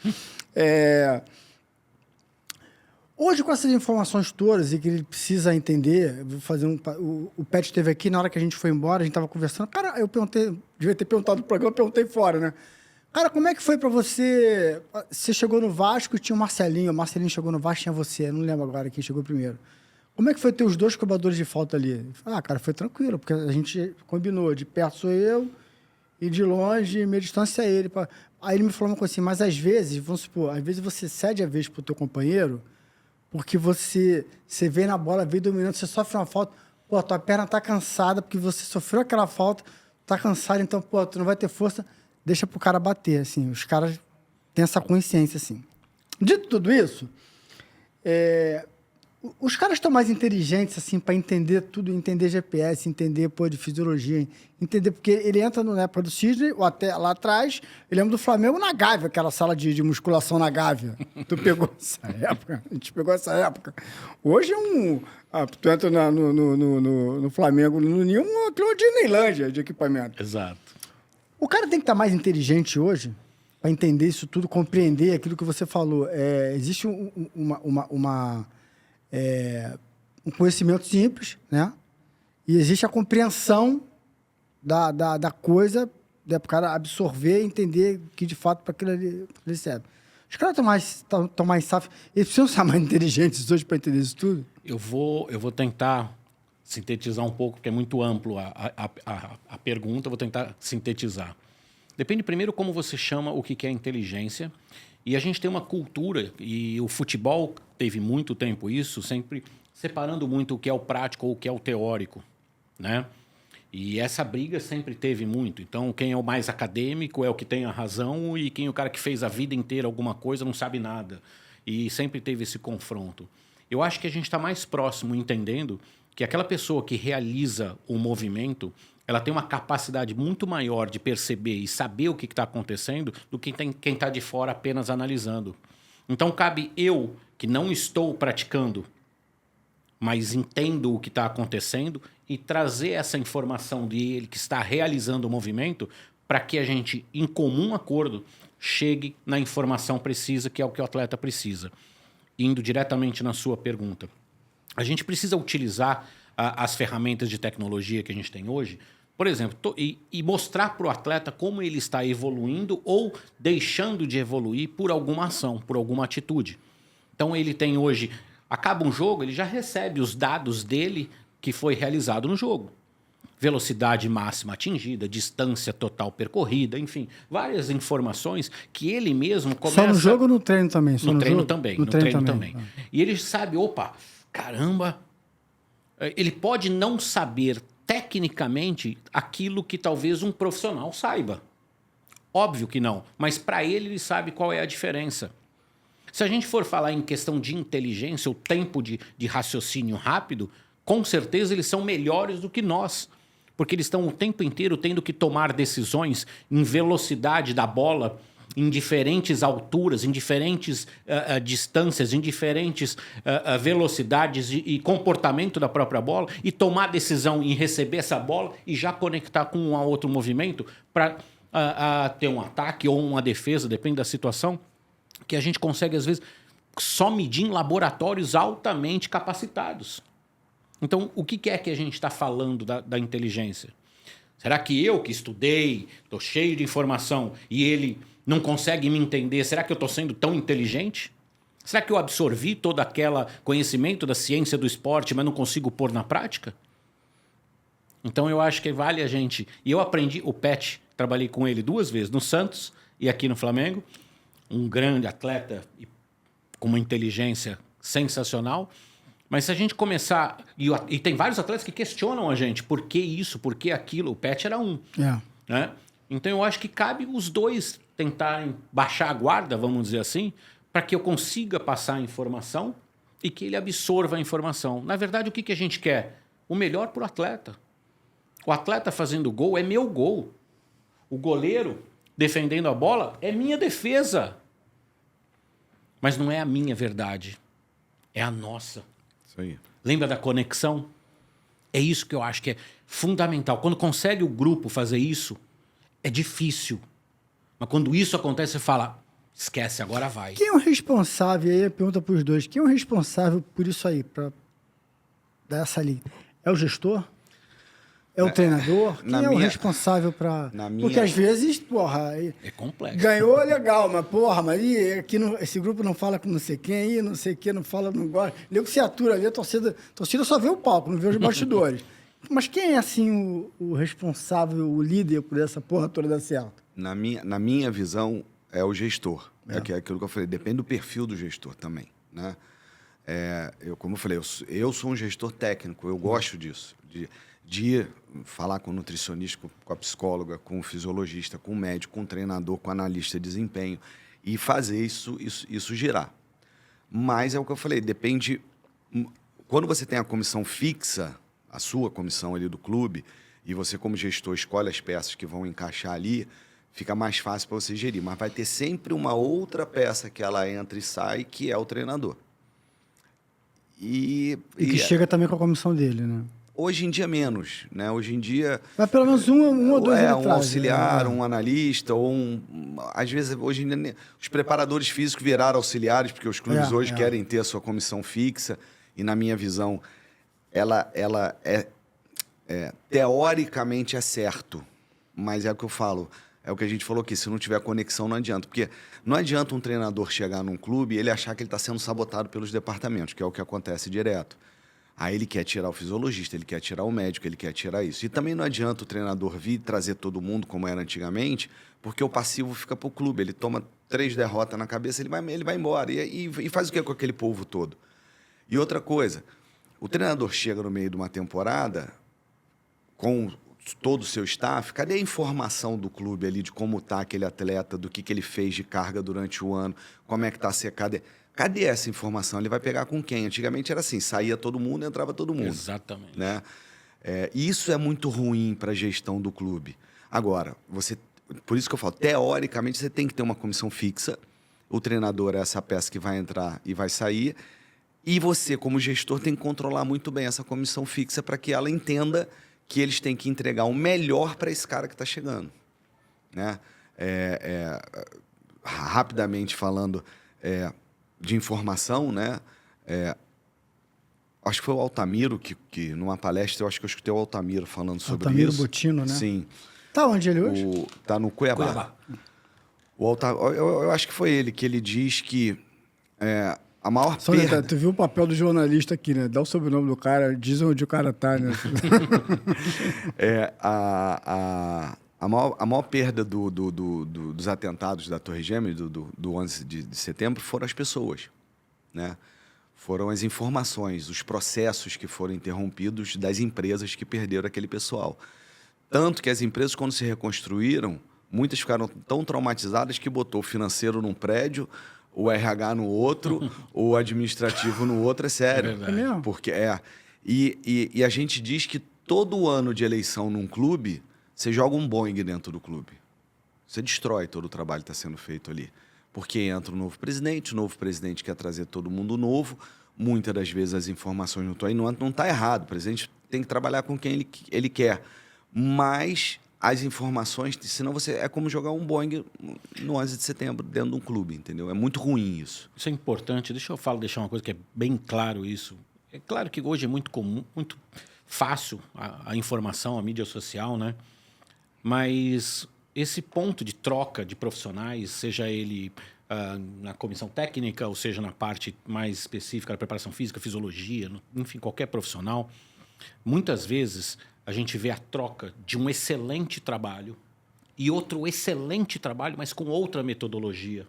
Hoje, com essas informações todas e que ele precisa entender, vou fazer o Pet esteve aqui, na hora que a gente foi embora, a gente estava conversando. Cara, eu perguntei, devia ter perguntado no programa, eu perguntei fora, né? Cara, como é que foi para você? Você chegou no Vasco e tinha o Marcelinho chegou no Vasco, tinha você, não lembro agora quem chegou primeiro. Como é que foi ter os 2 cobradores de falta ali? Cara, foi tranquilo, porque a gente combinou, de perto sou eu e de longe, minha distância é ele. Aí ele me falou uma coisa assim, mas às vezes, vamos supor, às vezes você cede a vez pro teu companheiro porque você vê na bola, vê dominando, você sofre uma falta, tua perna tá cansada porque você sofreu aquela falta, tá cansado, então, tu não vai ter força, deixa pro cara bater, assim. Os caras têm essa consciência, assim. Dito tudo isso, os caras estão mais inteligentes, assim, para entender tudo, entender GPS, entender, de fisiologia, entender, porque ele entra na época do Cisne, ou até lá atrás, eu lembro do Flamengo na Gávea, aquela sala de musculação na Gávea. Tu pegou essa época? A gente pegou essa época. Hoje tu entra no Flamengo, no Ninho, aquilo é Disneylândia de equipamento. Exato. O cara tem que estar mais inteligente hoje? para entender isso tudo, compreender aquilo que você falou. Existe um conhecimento simples, né? E existe a compreensão da coisa, para o cara absorver e entender que, de fato, para aquilo ali serve. Os caras estão mais safos. Eles precisam ser mais inteligentes hoje para entender isso tudo? Eu vou tentar sintetizar um pouco, porque é muito amplo a pergunta, eu vou tentar sintetizar. Depende primeiro como você chama o que é inteligência. E a gente tem uma cultura, e o futebol teve muito tempo isso, sempre separando muito o que é o prático ou o que é o teórico, né? E essa briga sempre teve muito. Então, quem é o mais acadêmico é o que tem a razão e quem é o cara que fez a vida inteira alguma coisa não sabe nada. E sempre teve esse confronto. Eu acho que a gente está mais próximo entendendo que aquela pessoa que realiza o movimento, ela tem uma capacidade muito maior de perceber e saber o que está acontecendo do que quem está de fora apenas analisando. Então, cabe eu, que não estou praticando, mas entendo o que está acontecendo e trazer essa informação de ele que está realizando o movimento para que a gente, em comum acordo, chegue na informação precisa, que é o que o atleta precisa. Indo diretamente na sua pergunta. A gente precisa utilizar as ferramentas de tecnologia que a gente tem hoje, por exemplo, e mostrar para o atleta como ele está evoluindo ou deixando de evoluir por alguma ação, por alguma atitude. Então ele tem hoje, acaba um jogo, ele já recebe os dados dele que foi realizado no jogo. Velocidade máxima atingida, distância total percorrida, enfim, várias informações que ele mesmo começa... Só no jogo ou no treino também? Só no treino jogo? também, No no treino treino também. E ele sabe, opa, caramba, ele pode não saber tecnicamente aquilo que talvez um profissional saiba. Óbvio que não, mas para ele sabe qual é a diferença. Se a gente for falar em questão de inteligência, o tempo de raciocínio rápido, com certeza eles são melhores do que nós, porque eles estão o tempo inteiro tendo que tomar decisões em velocidade da bola, em diferentes alturas, em diferentes distâncias, em diferentes velocidades e comportamento da própria bola, e tomar decisão em receber essa bola e já conectar com um outro movimento para ter um ataque ou uma defesa, depende da situação, que a gente consegue, às vezes, só medir em laboratórios altamente capacitados. Então, o que é que a gente está falando da inteligência? Será que eu, que estudei, estou cheio de informação, e ele não consegue me entender, será que eu estou sendo tão inteligente? Será que eu absorvi todo aquele conhecimento da ciência do esporte, mas não consigo pôr na prática? Então, eu acho que vale a gente... E eu aprendi, o Pet, trabalhei com ele 2 vezes, no Santos e aqui no Flamengo, um grande atleta com uma inteligência sensacional. Mas se a gente começar... E tem vários atletas que questionam a gente. Por que isso? Por que aquilo? O Pet era um. Né? Então eu acho que cabe os dois tentarem baixar a guarda, vamos dizer assim, para que eu consiga passar a informação e que ele absorva a informação. Na verdade, o que a gente quer? O melhor para o atleta. O atleta fazendo gol é meu gol. O goleiro defendendo a bola é minha defesa. Mas não é a minha verdade. É a nossa. Isso aí. Lembra da conexão? É isso que eu acho que é fundamental. Quando consegue o grupo fazer isso, é difícil. Mas quando isso acontece, você fala, esquece, agora vai. Quem é o responsável, aí a pergunta para os dois, quem é o responsável por isso aí, para dar essa linha? É o gestor? É o treinador? Quem é o responsável para... Porque às vezes, porra... É complexo. Ganhou, legal, mas porra, mas aqui esse grupo não fala com não sei quem aí, não sei quem, não fala, não gosta. Nego se atura ali, a torcida só vê o palco, não vê os bastidores. Mas quem é, assim, o responsável, o líder por essa porra toda dar certo? Na minha visão, é o gestor. É aquilo que eu falei, depende do perfil do gestor também, né? Como eu falei, eu sou um gestor técnico, eu gosto disso, de falar com o nutricionista, com a psicóloga, com o fisiologista, com o médico, com o treinador, com o analista de desempenho e fazer isso girar. Mas é o que eu falei, depende... Quando você tem a comissão fixa, a sua comissão ali do clube, e você como gestor escolhe as peças que vão encaixar ali, fica mais fácil para você gerir. Mas vai ter sempre uma outra peça que ela entra e sai, que é o treinador. E que chega também com a comissão dele, né? Hoje em dia menos, né? Hoje em dia... Mas pelo menos um ou dois ele um traz, auxiliar, né? um analista, ou às vezes, hoje em dia, os preparadores físicos viraram auxiliares, porque os clubes hoje querem ter a sua comissão fixa, e na minha visão, ela teoricamente é certo, mas é o que eu falo, é o que a gente falou aqui, se não tiver conexão não adianta, porque não adianta um treinador chegar num clube e ele achar que ele está sendo sabotado pelos departamentos, que é o que acontece direto. Aí ele quer tirar o fisiologista, ele quer tirar o médico, ele quer tirar isso. E também não adianta o treinador vir trazer todo mundo, como era antigamente, porque o passivo fica para o clube. Ele toma 3 derrotas na cabeça, ele vai embora. E faz o que com aquele povo todo? E outra coisa, o treinador chega no meio de uma temporada com todo o seu staff, cadê a informação do clube ali de como está aquele atleta, do que ele fez de carga durante o ano, como é que está a secada? Cadê essa informação? Ele vai pegar com quem? Antigamente era assim, saía todo mundo, entrava todo mundo. Exatamente. Né? Isso é muito ruim para a gestão do clube. Agora, por isso que eu falo, teoricamente você tem que ter uma comissão fixa, o treinador é essa peça que vai entrar e vai sair, e você, como gestor, tem que controlar muito bem essa comissão fixa para que ela entenda que eles têm que entregar o melhor para esse cara que está chegando. Né? Rapidamente falando... de informação, né? Acho que foi o Altamiro que numa palestra, eu acho que eu escutei o Altamiro falando sobre Altamiro isso. Botino, né? Sim. Tá onde ele hoje? Tá no Cuiabá. Eu acho que foi ele que ele diz que a maior perda... Tu viu o papel do jornalista aqui, né? Dá o sobrenome do cara, diz onde o cara tá, né? A maior perda dos atentados da Torre Gêmeas, do 11 de setembro, foram as pessoas. Né? Foram as informações, os processos que foram interrompidos das empresas que perderam aquele pessoal. Tanto que as empresas, quando se reconstruíram, muitas ficaram tão traumatizadas que botou o financeiro num prédio, o RH no outro, o administrativo no outro. É sério. É mesmo? Porque E a gente diz que todo ano de eleição num clube... Você joga um Boeing dentro do clube. Você destrói todo o trabalho que está sendo feito ali. Porque entra o novo presidente quer trazer todo mundo novo, muitas das vezes as informações não estão aí, não está errado, o presidente tem que trabalhar com quem ele quer. Mas as informações, senão é como jogar um Boeing no 11 de setembro dentro de um clube, entendeu? É muito ruim isso. Isso é importante. Deixar uma coisa que é bem claro isso. É claro que hoje é muito comum, muito fácil a informação, a mídia social, né? Mas esse ponto de troca de profissionais, seja ele na comissão técnica, ou seja na parte mais específica da preparação física, fisiologia, enfim, qualquer profissional, muitas vezes a gente vê a troca de um excelente trabalho e outro excelente trabalho, mas com outra metodologia.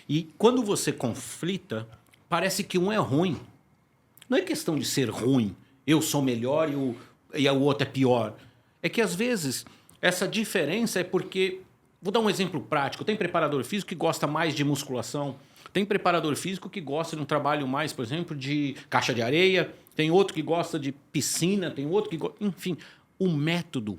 E quando você conflita, parece que um é ruim. Não é questão de ser ruim, eu sou melhor e o outro é pior. É que, às vezes, essa diferença é porque... Vou dar um exemplo prático. Tem preparador físico que gosta mais de musculação. Tem preparador físico que gosta de um trabalho mais, por exemplo, de caixa de areia. Tem outro que gosta de piscina. Tem outro que gosta... Enfim, o método,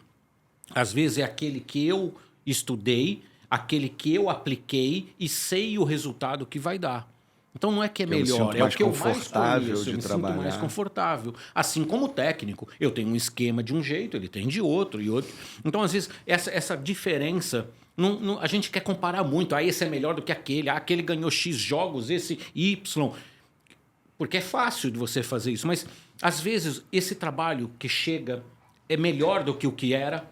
às vezes, é aquele que eu estudei, aquele que eu apliquei e sei o resultado que vai dar. Então não é que é melhor, é o que eu mais conheço, eu me sinto mais confortável. Assim como o técnico, eu tenho um esquema de um jeito, ele tem de outro e outro. Então, às vezes, essa diferença, a gente quer comparar muito. Esse é melhor do que aquele, aquele ganhou X jogos, esse Y. Porque é fácil de você fazer isso, mas às vezes esse trabalho que chega é melhor do que o que era,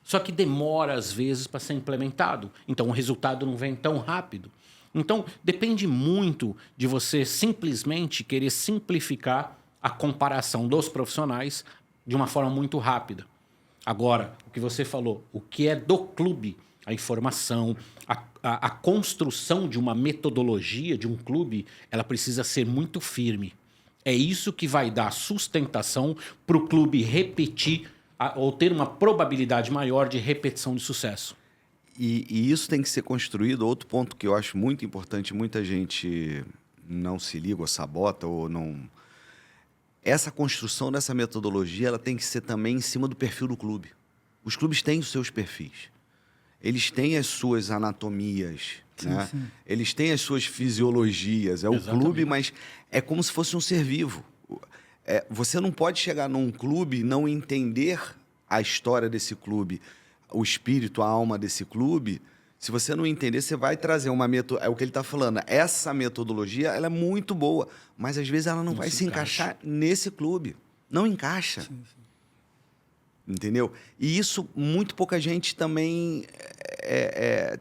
só que demora às vezes para ser implementado. Então o resultado não vem tão rápido. Então, depende muito de você simplesmente querer simplificar a comparação dos profissionais de uma forma muito rápida. Agora, o que você falou, o que é do clube, a informação, a construção de uma metodologia de um clube, ela precisa ser muito firme. É isso que vai dar sustentação para o clube repetir ou ter uma probabilidade maior de repetição de sucesso. E isso tem que ser construído. Outro ponto que eu acho muito importante, muita gente não se liga ou sabota ou não... Essa construção dessa metodologia ela tem que ser também em cima do perfil do clube. Os clubes têm os seus perfis. Eles têm as suas anatomias, sim, né? Sim. Eles têm as suas fisiologias. É o clube, mas é como se fosse um ser vivo. Você não pode chegar num clube e não entender a história desse clube, o espírito, a alma desse clube. Se você não entender, você vai trazer uma metodologia. É o que ele está falando. Essa metodologia ela é muito boa, mas às vezes ela não vai se encaixar nesse clube. Não encaixa. Sim. Entendeu? E isso, muito pouca gente também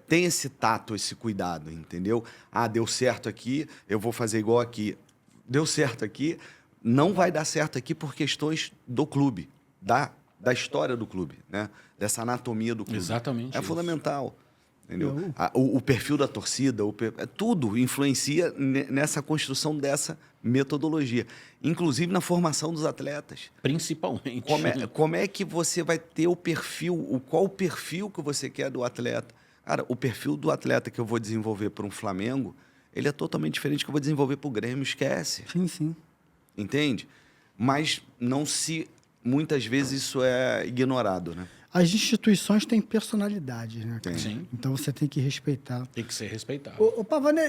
tem esse tato, esse cuidado, entendeu? Deu certo aqui, eu vou fazer igual aqui. Deu certo aqui, não vai dar certo aqui por questões do clube, da história do clube, né? Dessa anatomia do clube. Exatamente. É fundamental. Entendeu? O perfil da torcida, tudo influencia nessa construção dessa metodologia, inclusive na formação dos atletas. Principalmente. Como é que você vai ter o perfil, qual o perfil que você quer do atleta? Cara, o perfil do atleta que eu vou desenvolver para um Flamengo, ele é totalmente diferente do que eu vou desenvolver para o Grêmio, esquece. Sim. Entende? Mas muitas vezes isso é ignorado, né? As instituições têm personalidade, né? Sim. Então você tem que respeitar. Tem que ser respeitado. Ô Pavani,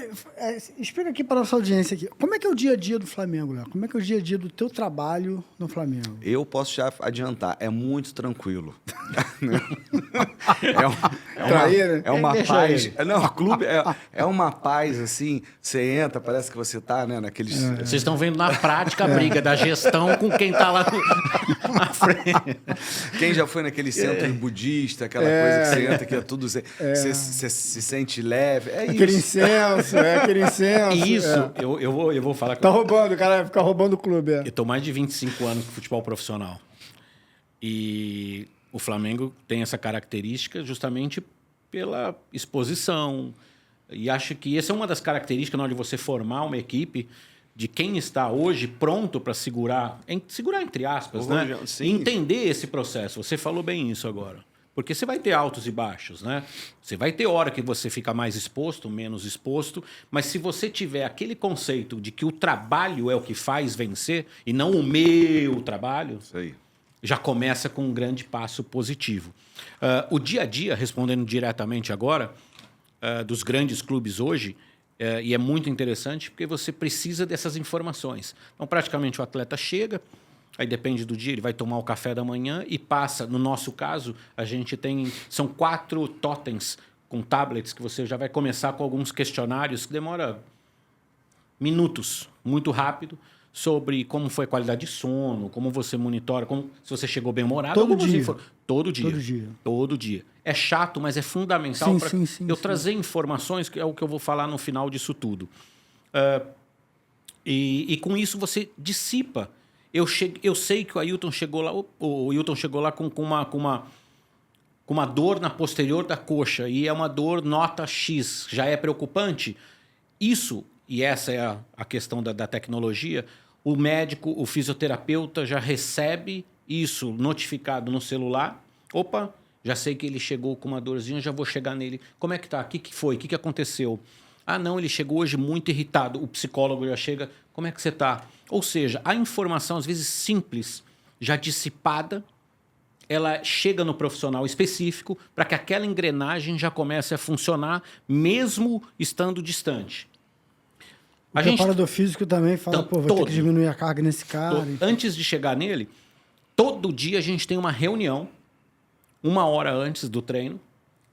explica aqui para a nossa audiência aqui. Como é que é o dia a dia do Flamengo, Léo? Como é que é o dia a dia do teu trabalho no Flamengo? Eu posso já adiantar, é muito tranquilo. É uma paz. Não, o clube é uma paz, assim, você entra, parece que você está, né, naqueles... Vocês estão vendo na prática a briga da gestão com quem está lá na frente. Quem já foi naquele centro budista, aquela coisa que você entra, que é tudo... Você se sente leve, aquele isso. Aquele incenso. Isso, eu vou falar... Tá roubando, o cara vai ficar roubando o clube. Eu estou mais de 25 anos com futebol profissional. E o Flamengo tem essa característica justamente pela exposição. E acho que essa é uma das características na hora de você formar uma equipe de quem está hoje pronto para segurar entre aspas, né? Sim. E entender esse processo. Você falou bem isso agora. Porque você vai ter altos e baixos, né? Você vai ter hora que você fica mais exposto, menos exposto, mas se você tiver aquele conceito de que o trabalho é o que faz vencer e não o meu trabalho, isso aí. Já começa com um grande passo positivo. O dia a dia, respondendo diretamente agora, dos grandes clubes hoje, e é muito interessante porque você precisa dessas informações. Então, praticamente, o atleta chega, aí depende do dia, ele vai tomar o café da manhã e passa. No nosso caso, a gente são 4 totens com tablets que você já vai começar com alguns questionários que demora minutos, muito rápido, sobre como foi a qualidade de sono, como você monitora, se você chegou bem-humorado. Todo dia. Todo dia. É chato, mas é fundamental para eu trazer informações, que é o que eu vou falar no final disso tudo. E com isso você dissipa. Eu sei que o Ailton chegou lá com uma dor na posterior da coxa, e é uma dor nota X, já é preocupante. Isso, e essa é a questão da tecnologia, o médico, o fisioterapeuta já recebe isso notificado no celular. Opa, já sei que ele chegou com uma dorzinha, já vou chegar nele. Como é que tá? O que foi? O que aconteceu? Não, ele chegou hoje muito irritado. O psicólogo já chega, como é que você tá? Ou seja, a informação, às vezes simples, já dissipada, ela chega no profissional específico para que aquela engrenagem já comece a funcionar, mesmo estando distante. O preparador físico também fala, vou ter que diminuir a carga nesse cara. Antes de chegar nele, todo dia a gente tem uma reunião, 1 hora antes do treino,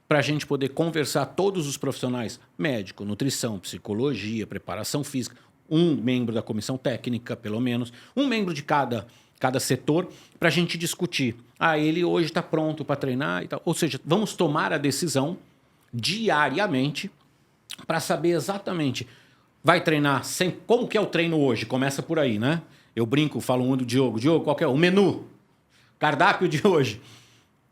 para a gente poder conversar, todos os profissionais, médico, nutrição, psicologia, preparação física, um membro da comissão técnica, pelo menos, um membro de cada setor, para a gente discutir. Ele hoje está pronto para treinar e tal. Ou seja, vamos tomar a decisão diariamente para saber exatamente... Vai treinar sempre. Como que é o treino hoje? Começa por aí, né? Eu brinco, falo um do Diogo. Diogo, qual que é o menu? Cardápio de hoje.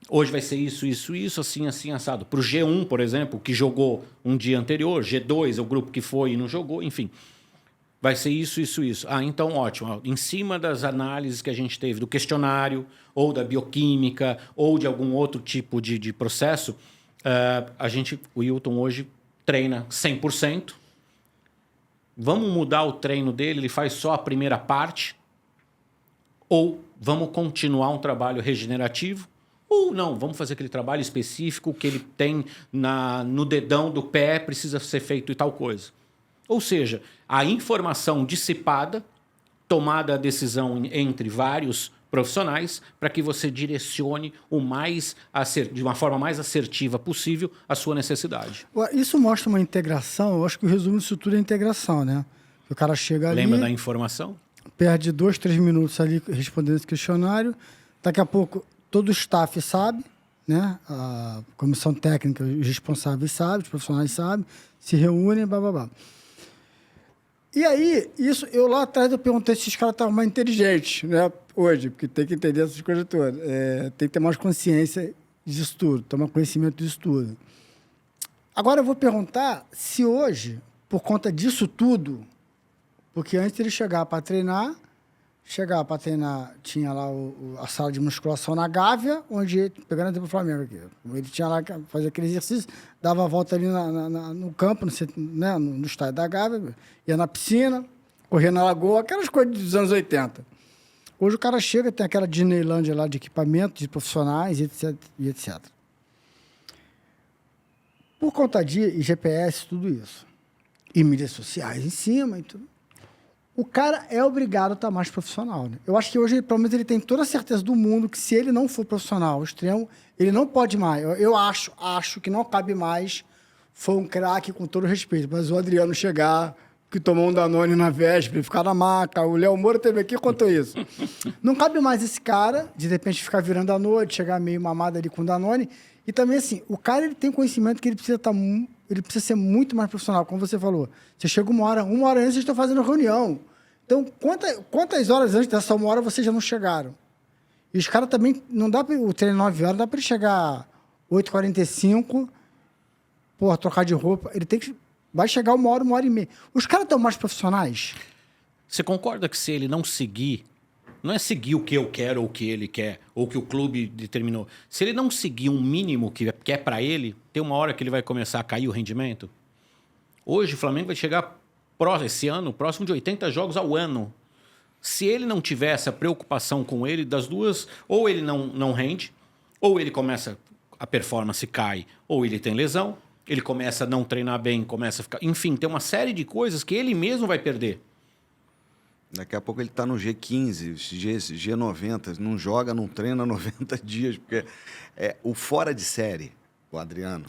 Hoje vai ser isso, assim, assado. Para o G1, por exemplo, que jogou um dia anterior. G2 é o grupo que foi e não jogou. Enfim, vai ser isso. Então ótimo. Em cima das análises que a gente teve do questionário, ou da bioquímica, ou de algum outro tipo de processo, o Ailton hoje treina 100%. Vamos mudar o treino dele, ele faz só a primeira parte? Ou vamos continuar um trabalho regenerativo? Ou não, vamos fazer aquele trabalho específico que ele tem no dedão do pé, precisa ser feito e tal coisa. Ou seja, a informação dissipada tomada a decisão entre vários profissionais para que você direcione de uma forma mais assertiva possível a sua necessidade. Isso mostra uma integração, eu acho que o resumo disso tudo é integração, né? O cara chega ali... Lembra da informação? Perde 2, 3 minutos ali respondendo esse questionário, daqui a pouco todo o staff sabe, né? A comissão técnica, os responsáveis sabem, os profissionais sabem, se reúnem, blá. E aí, eu lá atrás eu perguntei se os caras estavam mais inteligentes, né? Hoje, porque tem que entender essas coisas todas. Tem que ter mais consciência disso tudo, tomar conhecimento disso tudo. Agora eu vou perguntar se hoje, por conta disso tudo, porque antes ele chegava para treinar, tinha lá a sala de musculação na Gávea, onde, pegando até para o Flamengo aqui, ele tinha lá, fazia aquele exercício, dava a volta ali no campo, no estádio da Gávea, ia na piscina, corria na lagoa, aquelas coisas dos anos 80. Hoje o cara chega, tem aquela Disneylândia lá de equipamento, de profissionais, etc. Por conta de GPS, tudo isso, e mídias sociais em cima e tudo, o cara é obrigado a estar mais profissional. Né? Eu acho que hoje, pelo menos, ele tem toda a certeza do mundo que se ele não for profissional, extremo, ele não pode mais. Eu acho que não cabe mais. Foi um craque, com todo respeito, mas o Adriano chegar, que tomou um Danone na véspera, ficar na maca, o Léo Moura teve aqui e contou isso. Não cabe mais esse cara, de repente, ficar virando à noite, chegar meio mamado ali com o Danone. E também, assim, o cara ele tem conhecimento que ele precisa ser muito mais profissional, como você falou. Você chega uma hora antes, vocês estão fazendo reunião. Então, quantas horas antes dessa uma hora vocês já não chegaram? E os caras também, não dá para o treino 9 horas, não dá para ele chegar 8h45, trocar de roupa. Vai chegar uma hora e meia. Os caras estão mais profissionais? Você concorda que se ele não seguir, não é seguir o que eu quero ou o que ele quer, ou o que o clube determinou. Se ele não seguir um mínimo que é para ele, tem uma hora que ele vai começar a cair o rendimento. Hoje o Flamengo vai chegar esse ano, próximo de 80 jogos ao ano. Se ele não tiver essa preocupação com ele, das duas, ou ele não rende, ou ele começa, a performance cai, ou ele tem lesão, ele começa a não treinar bem, começa a ficar... Enfim, tem uma série de coisas que ele mesmo vai perder. Daqui a pouco ele está no G15, G90, não joga, não treina 90 dias, porque o fora de série, o Adriano,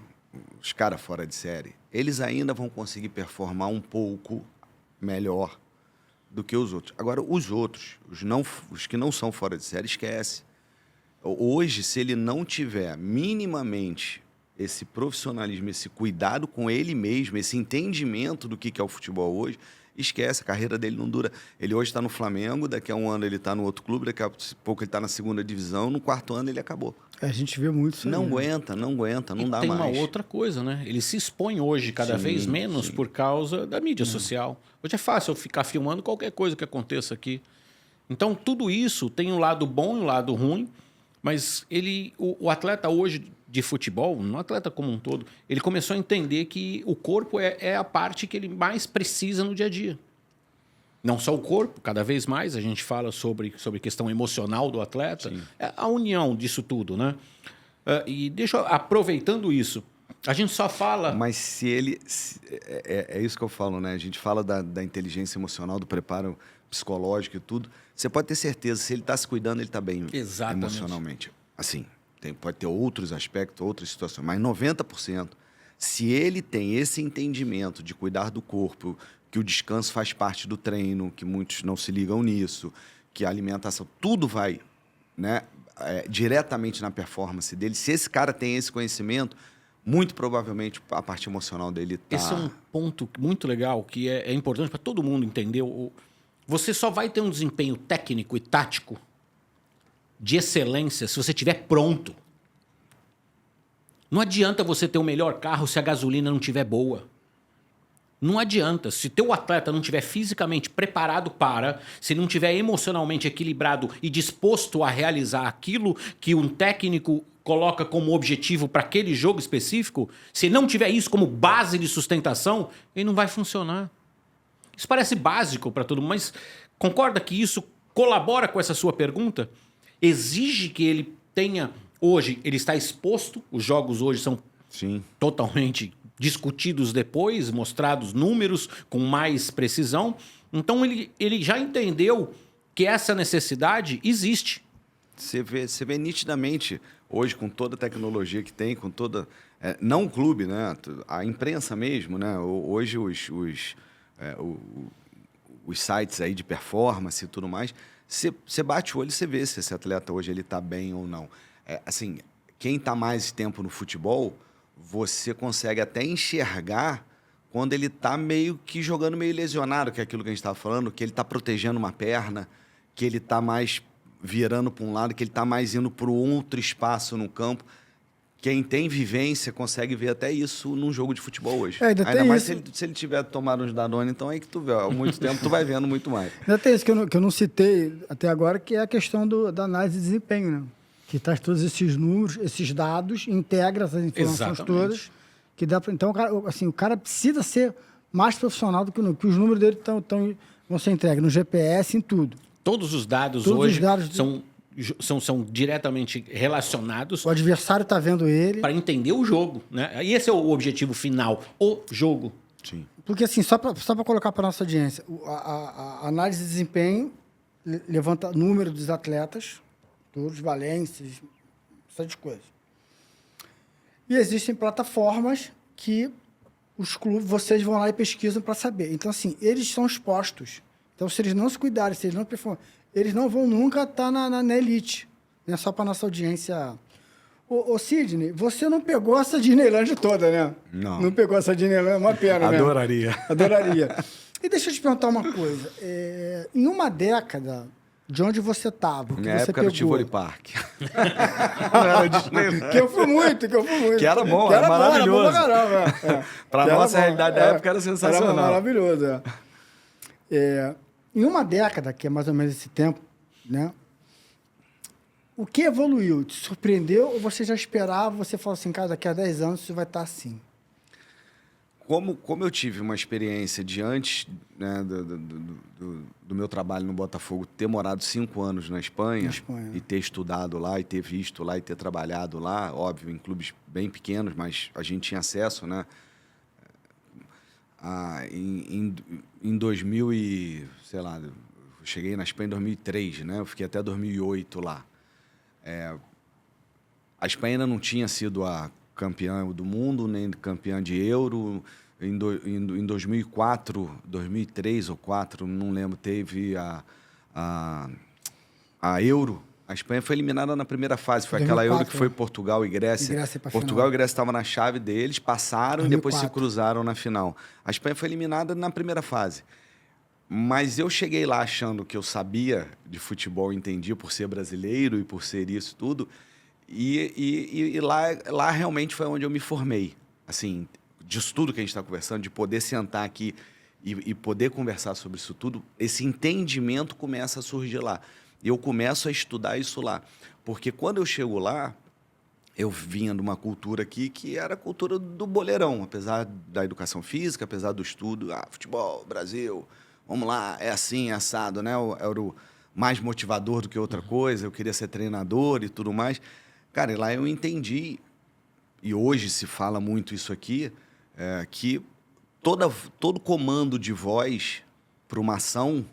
os caras fora de série, eles ainda vão conseguir performar um pouco melhor do que os outros. Agora, os outros, os que não são fora de série, esquece. Hoje, se ele não tiver minimamente esse profissionalismo, esse cuidado com ele mesmo, esse entendimento do que é o futebol hoje, esquece, a carreira dele não dura. Ele hoje está no Flamengo, daqui a um ano ele está no outro clube, daqui a pouco ele está na segunda divisão, no quarto ano ele acabou. A gente vê muito isso. Não aguenta, não dá mais. Tem uma outra coisa, né? Ele se expõe hoje cada vez menos por causa da mídia social. Hoje é fácil eu ficar filmando qualquer coisa que aconteça aqui. Então, tudo isso tem um lado bom e um lado ruim, mas o atleta hoje de futebol, um atleta como um todo, ele começou a entender que o corpo é a parte que ele mais precisa no dia a dia. Não só o corpo, cada vez mais a gente fala sobre questão emocional do atleta, é a união disso tudo, né? Aproveitando isso, a gente só fala... Mas se ele... É isso que eu falo, né? A gente fala da inteligência emocional, do preparo psicológico e tudo. Você pode ter certeza, se ele está se cuidando, ele está bem emocionalmente. Assim, pode ter outros aspectos, outras situações, mas 90%, se ele tem esse entendimento de cuidar do corpo, que o descanso faz parte do treino, que muitos não se ligam nisso, que a alimentação, tudo vai, né, diretamente na performance dele. Se esse cara tem esse conhecimento, muito provavelmente a parte emocional dele está... Esse é um ponto muito legal, que é importante para todo mundo entender. Você só vai ter um desempenho técnico e tático de excelência se você estiver pronto. Não adianta você ter o melhor carro se a gasolina não estiver boa. Não adianta. Se teu atleta não estiver fisicamente preparado se não estiver emocionalmente equilibrado e disposto a realizar aquilo que um técnico coloca como objetivo para aquele jogo específico, se não tiver isso como base de sustentação, ele não vai funcionar. Isso parece básico para todo mundo, mas concorda que isso colabora com essa sua pergunta? Exige que ele tenha... Hoje, ele está exposto, os jogos hoje são totalmente discutidos depois, mostrados números com mais precisão. Então ele já entendeu que essa necessidade existe. Você vê nitidamente, hoje, com toda a tecnologia que tem, com toda... não o clube, né? A imprensa mesmo, né? Hoje os sites aí de performance e tudo mais, você bate o olho e você vê se esse atleta hoje ele está bem ou não. Assim, quem está mais tempo no futebol, você consegue até enxergar quando ele está meio que jogando meio lesionado, que é aquilo que a gente estava falando, que ele está protegendo uma perna, que ele está mais virando para um lado, que ele está mais indo para outro espaço no campo. Quem tem vivência consegue ver até isso num jogo de futebol hoje. Ainda mais se ele tiver tomado uns Danone, então aí que tu vê. Há muito tempo tu vai vendo muito mais. Ainda tem isso que eu não citei até agora, que é a questão da análise de desempenho, né? Que traz todos esses números, esses dados, integra essas informações todas. Que dá pra, então, o cara precisa ser mais profissional do que os números dele vão ser entregues no GPS, em tudo. Todos os dados hoje são diretamente relacionados. O adversário está vendo ele. Para entender o jogo, né? E esse é o objetivo final, o jogo. Sim. Porque, assim, só para colocar para nossa audiência, a análise de desempenho levanta número dos atletas, todos, valências, essas coisas. E existem plataformas que os clubes, vocês vão lá e pesquisam para saber. Então, assim, eles são expostos. Então, se eles não se cuidarem, se eles não performarem, eles não vão nunca estar na elite. Não é só para nossa audiência. Ô, Sidney, você não pegou essa Disneylândia toda, né? Não. Não pegou essa Disneylândia, é uma pena, né? Adoraria. E deixa eu te perguntar uma coisa. Em uma década, de onde você estava, que Minha você época pegou... era o Tivoli Park. Não era Disneyland. Que eu fui muito. Que era bom, era maravilhoso. Era bom pra caramba. Para a nossa realidade da época era sensacional. Era maravilhoso, Em uma década, que é mais ou menos esse tempo, né? O que evoluiu? Te surpreendeu ou você já esperava? Você falou assim, cara, daqui a 10 anos isso vai estar assim. Como eu tive uma experiência de antes, né, do meu trabalho no Botafogo, ter morado 5 anos na Espanha e ter estudado lá, e ter visto lá, e ter trabalhado lá, óbvio, em clubes bem pequenos, mas a gente tinha acesso, né? Em 2000 e... sei lá, eu cheguei na Espanha em 2003, né? Eu fiquei até 2008 lá. A Espanha ainda não tinha sido a campeã do mundo, nem campeã de Euro. Em 2004, 2003 ou 2004, não lembro, teve a Euro. A Espanha foi eliminada na primeira fase. Foi 2004, aquela Euro que foi Portugal e Grécia. Portugal e Grécia estavam na chave deles, passaram 2004. E depois se cruzaram na final. A Espanha foi eliminada na primeira fase. Mas eu cheguei lá achando que eu sabia de futebol, entendia por ser brasileiro e por ser isso tudo. E lá realmente foi onde eu me formei. Assim, disso tudo que a gente está conversando, de poder sentar aqui e poder conversar sobre isso tudo, esse entendimento começa a surgir lá. Eu começo a estudar isso lá. Porque quando eu chego lá, eu vinha de uma cultura aqui que era a cultura do boleirão. Apesar da educação física, apesar do estudo. Futebol, Brasil, vamos lá, é assim, é assado, né? Era o mais motivador do que outra coisa. Eu queria ser treinador e tudo mais. Cara, e lá eu entendi, e hoje se fala muito isso aqui, que todo comando de voz para uma ação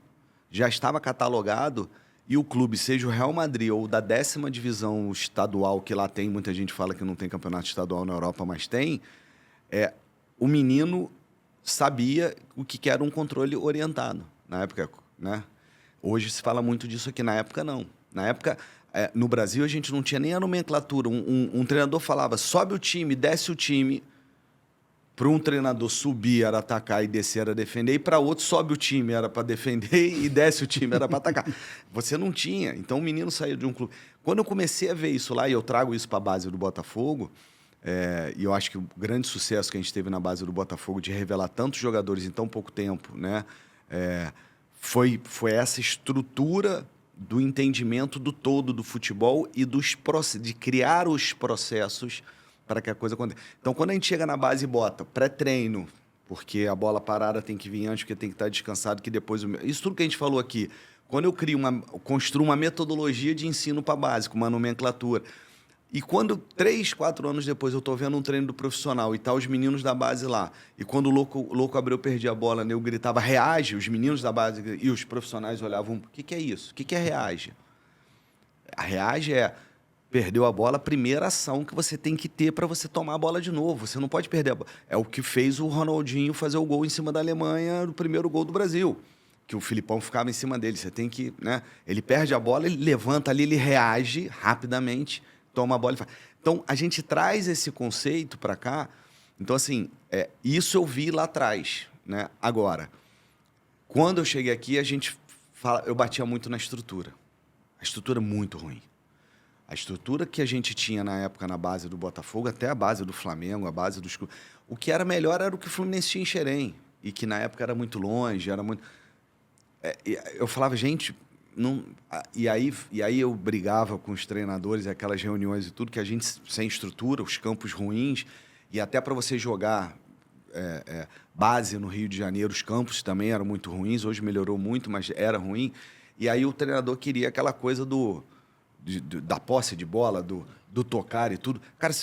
já estava catalogado, e o clube, seja o Real Madrid ou da 10ª divisão estadual, que lá tem, muita gente fala que não tem campeonato estadual na Europa, mas tem, o menino sabia o que era um controle orientado, na época, né? Hoje se fala muito disso aqui, na época não. Na época, no Brasil, a gente não tinha nem a nomenclatura. Um treinador falava, sobe o time, desce o time. Para um treinador subir era atacar e descer era defender, e para outro sobe o time era para defender e desce o time era para atacar. Você não tinha. Então o menino saiu de um clube. Quando eu comecei a ver isso lá, e eu trago isso para a base do Botafogo, e eu acho que o grande sucesso que a gente teve na base do Botafogo de revelar tantos jogadores em tão pouco tempo, né, foi essa estrutura do entendimento do todo do futebol e de criar os processos para que a coisa aconteça. Então, quando a gente chega na base e bota pré-treino, porque a bola parada tem que vir antes, porque tem que estar descansado, que depois... Isso tudo que a gente falou aqui. Quando eu construo uma metodologia de ensino para a base, com uma nomenclatura, E quando 3, 4 anos depois eu tô vendo um treino do profissional e tá os meninos da base lá, e quando o Louco Abreu perdia a bola, né, eu gritava, reage, os meninos da base e os profissionais olhavam, o que é isso? O que é reage? A reage é, perdeu a bola, a primeira ação que você tem que ter para você tomar a bola de novo. Você não pode perder a bola. É o que fez o Ronaldinho fazer o gol em cima da Alemanha, o primeiro gol do Brasil. Que o Filipão ficava em cima dele. Você tem que, né? Ele perde a bola, ele levanta ali, ele reage rapidamente, toma a bola e faz. Então, a gente traz esse conceito para cá. Então, assim, isso eu vi lá atrás, né? Agora, quando eu cheguei aqui, eu batia muito na estrutura. A estrutura é muito ruim. A estrutura que a gente tinha na época na base do Botafogo, até a base do Flamengo, a base dos... O que era melhor era o que o Fluminense tinha em Xerém. E que na época era muito longe, era muito... eu falava, gente... Não... E aí eu brigava com os treinadores, aquelas reuniões e tudo, que a gente, sem estrutura, os campos ruins, e até para você jogar base no Rio de Janeiro, os campos também eram muito ruins, hoje melhorou muito, mas era ruim. E aí o treinador queria aquela coisa da posse de bola, do tocar e tudo. Cara,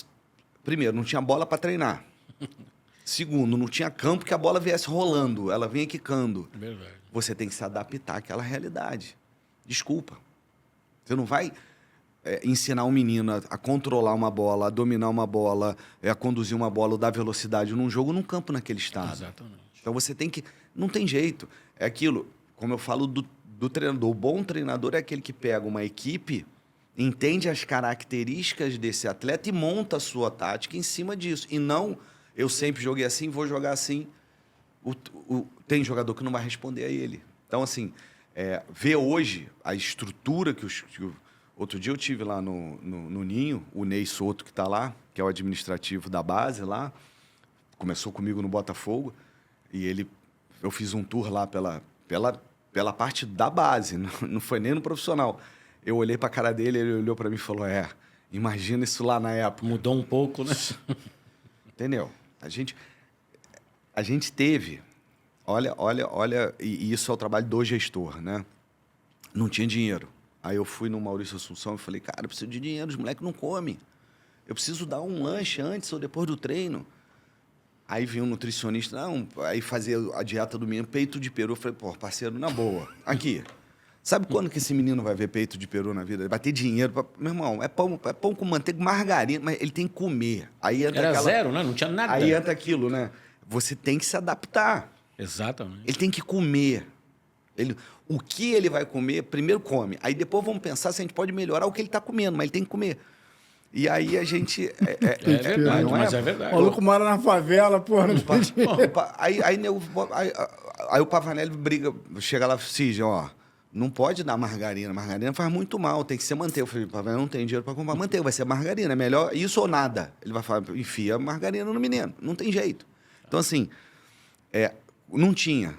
primeiro, não tinha bola para treinar. Segundo, não tinha campo que a bola viesse rolando, ela vinha quicando. Verdade. Você tem que se adaptar àquela realidade. Desculpa. Você não vai ensinar um menino a controlar uma bola, a dominar uma bola, a conduzir uma bola ou dar velocidade num jogo, num campo naquele estado. Exatamente. Então você tem que... Não tem jeito. É aquilo, como eu falo do treinador. O bom treinador é aquele que pega uma equipe, entende as características desse atleta e monta a sua tática em cima disso. E não, eu sempre joguei assim, vou jogar assim. Tem jogador que não vai responder a ele. Então, assim, ver hoje a estrutura que outro dia eu tive lá no Ninho, o Ney Soto, que está lá, que é o administrativo da base lá, começou comigo no Botafogo, e eu fiz um tour lá pela parte da base, não foi nem no profissional. Eu olhei para a cara dele, ele olhou para mim e falou, imagina isso lá na época. Mudou um pouco, né? Entendeu? A gente teve... Olha, e isso é o trabalho do gestor, né? Não tinha dinheiro. Aí eu fui no Maurício Assunção e falei, cara, eu preciso de dinheiro, os moleques não comem. Eu preciso dar um lanche antes ou depois do treino. Aí vinha um nutricionista, aí fazia a dieta do menino, peito de peru. Eu falei, pô, parceiro, na boa, aqui. Sabe quando que esse menino vai ver peito de peru na vida? Ele vai ter dinheiro. Meu irmão, é pão com manteiga, margarina, mas ele tem que comer. Aí entra Era zero, né? Não tinha nada. Aí entra aquilo, né? Você tem que se adaptar. Exatamente. Ele tem que comer. O que ele vai comer, primeiro come. Aí depois vamos pensar se a gente pode melhorar o que ele está comendo, mas ele tem que comer. E aí a gente... É verdade, mas é verdade. O maluco mora na favela, porra. Aí o Pavanelli briga, chega lá e diz, não pode dar margarina. Margarina faz muito mal, tem que ser manteiga. Eu falei, Pavanelli, não tem dinheiro para comprar manteiga, vai ser margarina, é melhor isso ou nada. Ele vai falar, enfia margarina no menino, não tem jeito. Então, assim, não tinha.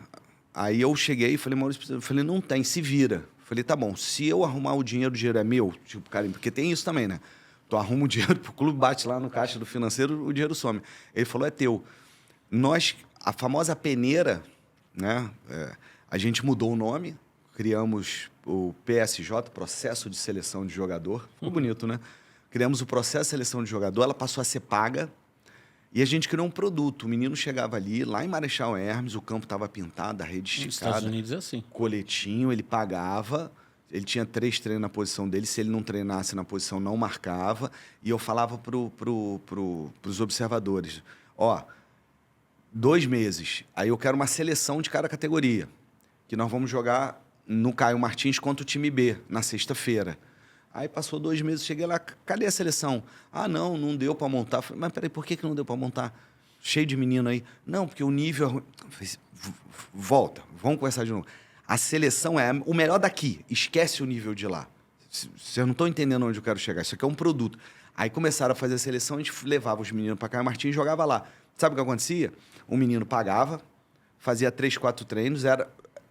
Aí eu cheguei e falei, Maurício, não tem, se vira. Falei, tá bom, se eu arrumar o dinheiro é meu, tipo, cara, porque tem isso também, né? Tu arruma o dinheiro pro clube, bate lá no caixa do financeiro, o dinheiro some. Ele falou, é teu. A famosa peneira, né? A gente mudou o nome, criamos o PSJ, Processo de Seleção de Jogador. Ficou bonito, né? Criamos o Processo de Seleção de Jogador, ela passou a ser paga. E a gente criou um produto. O menino chegava ali, lá em Marechal Hermes, o campo estava pintado, a rede esticada. Nos Estados Unidos é assim. Coletinho, ele pagava. Ele tinha 3 treinos na posição dele. Se ele não treinasse na posição, não marcava. E eu falava pros observadores, 2 meses. Aí eu quero uma seleção de cada categoria. Que nós vamos jogar no Caio Martins contra o time B, na sexta-feira. Aí passou 2 meses, cheguei lá, cadê a seleção? Não deu para montar. Falei, mas peraí, por que não deu para montar? Cheio de menino aí. Não, porque o nível é ruim. Falei, volta, vamos conversar de novo. A seleção é o melhor daqui, esquece o nível de lá. Vocês não estão entendendo onde eu quero chegar, isso aqui é um produto. Aí começaram a fazer a seleção, a gente levava os meninos para Caio Martins e jogava lá. Sabe o que acontecia? O menino pagava, fazia 3, 4 treinos,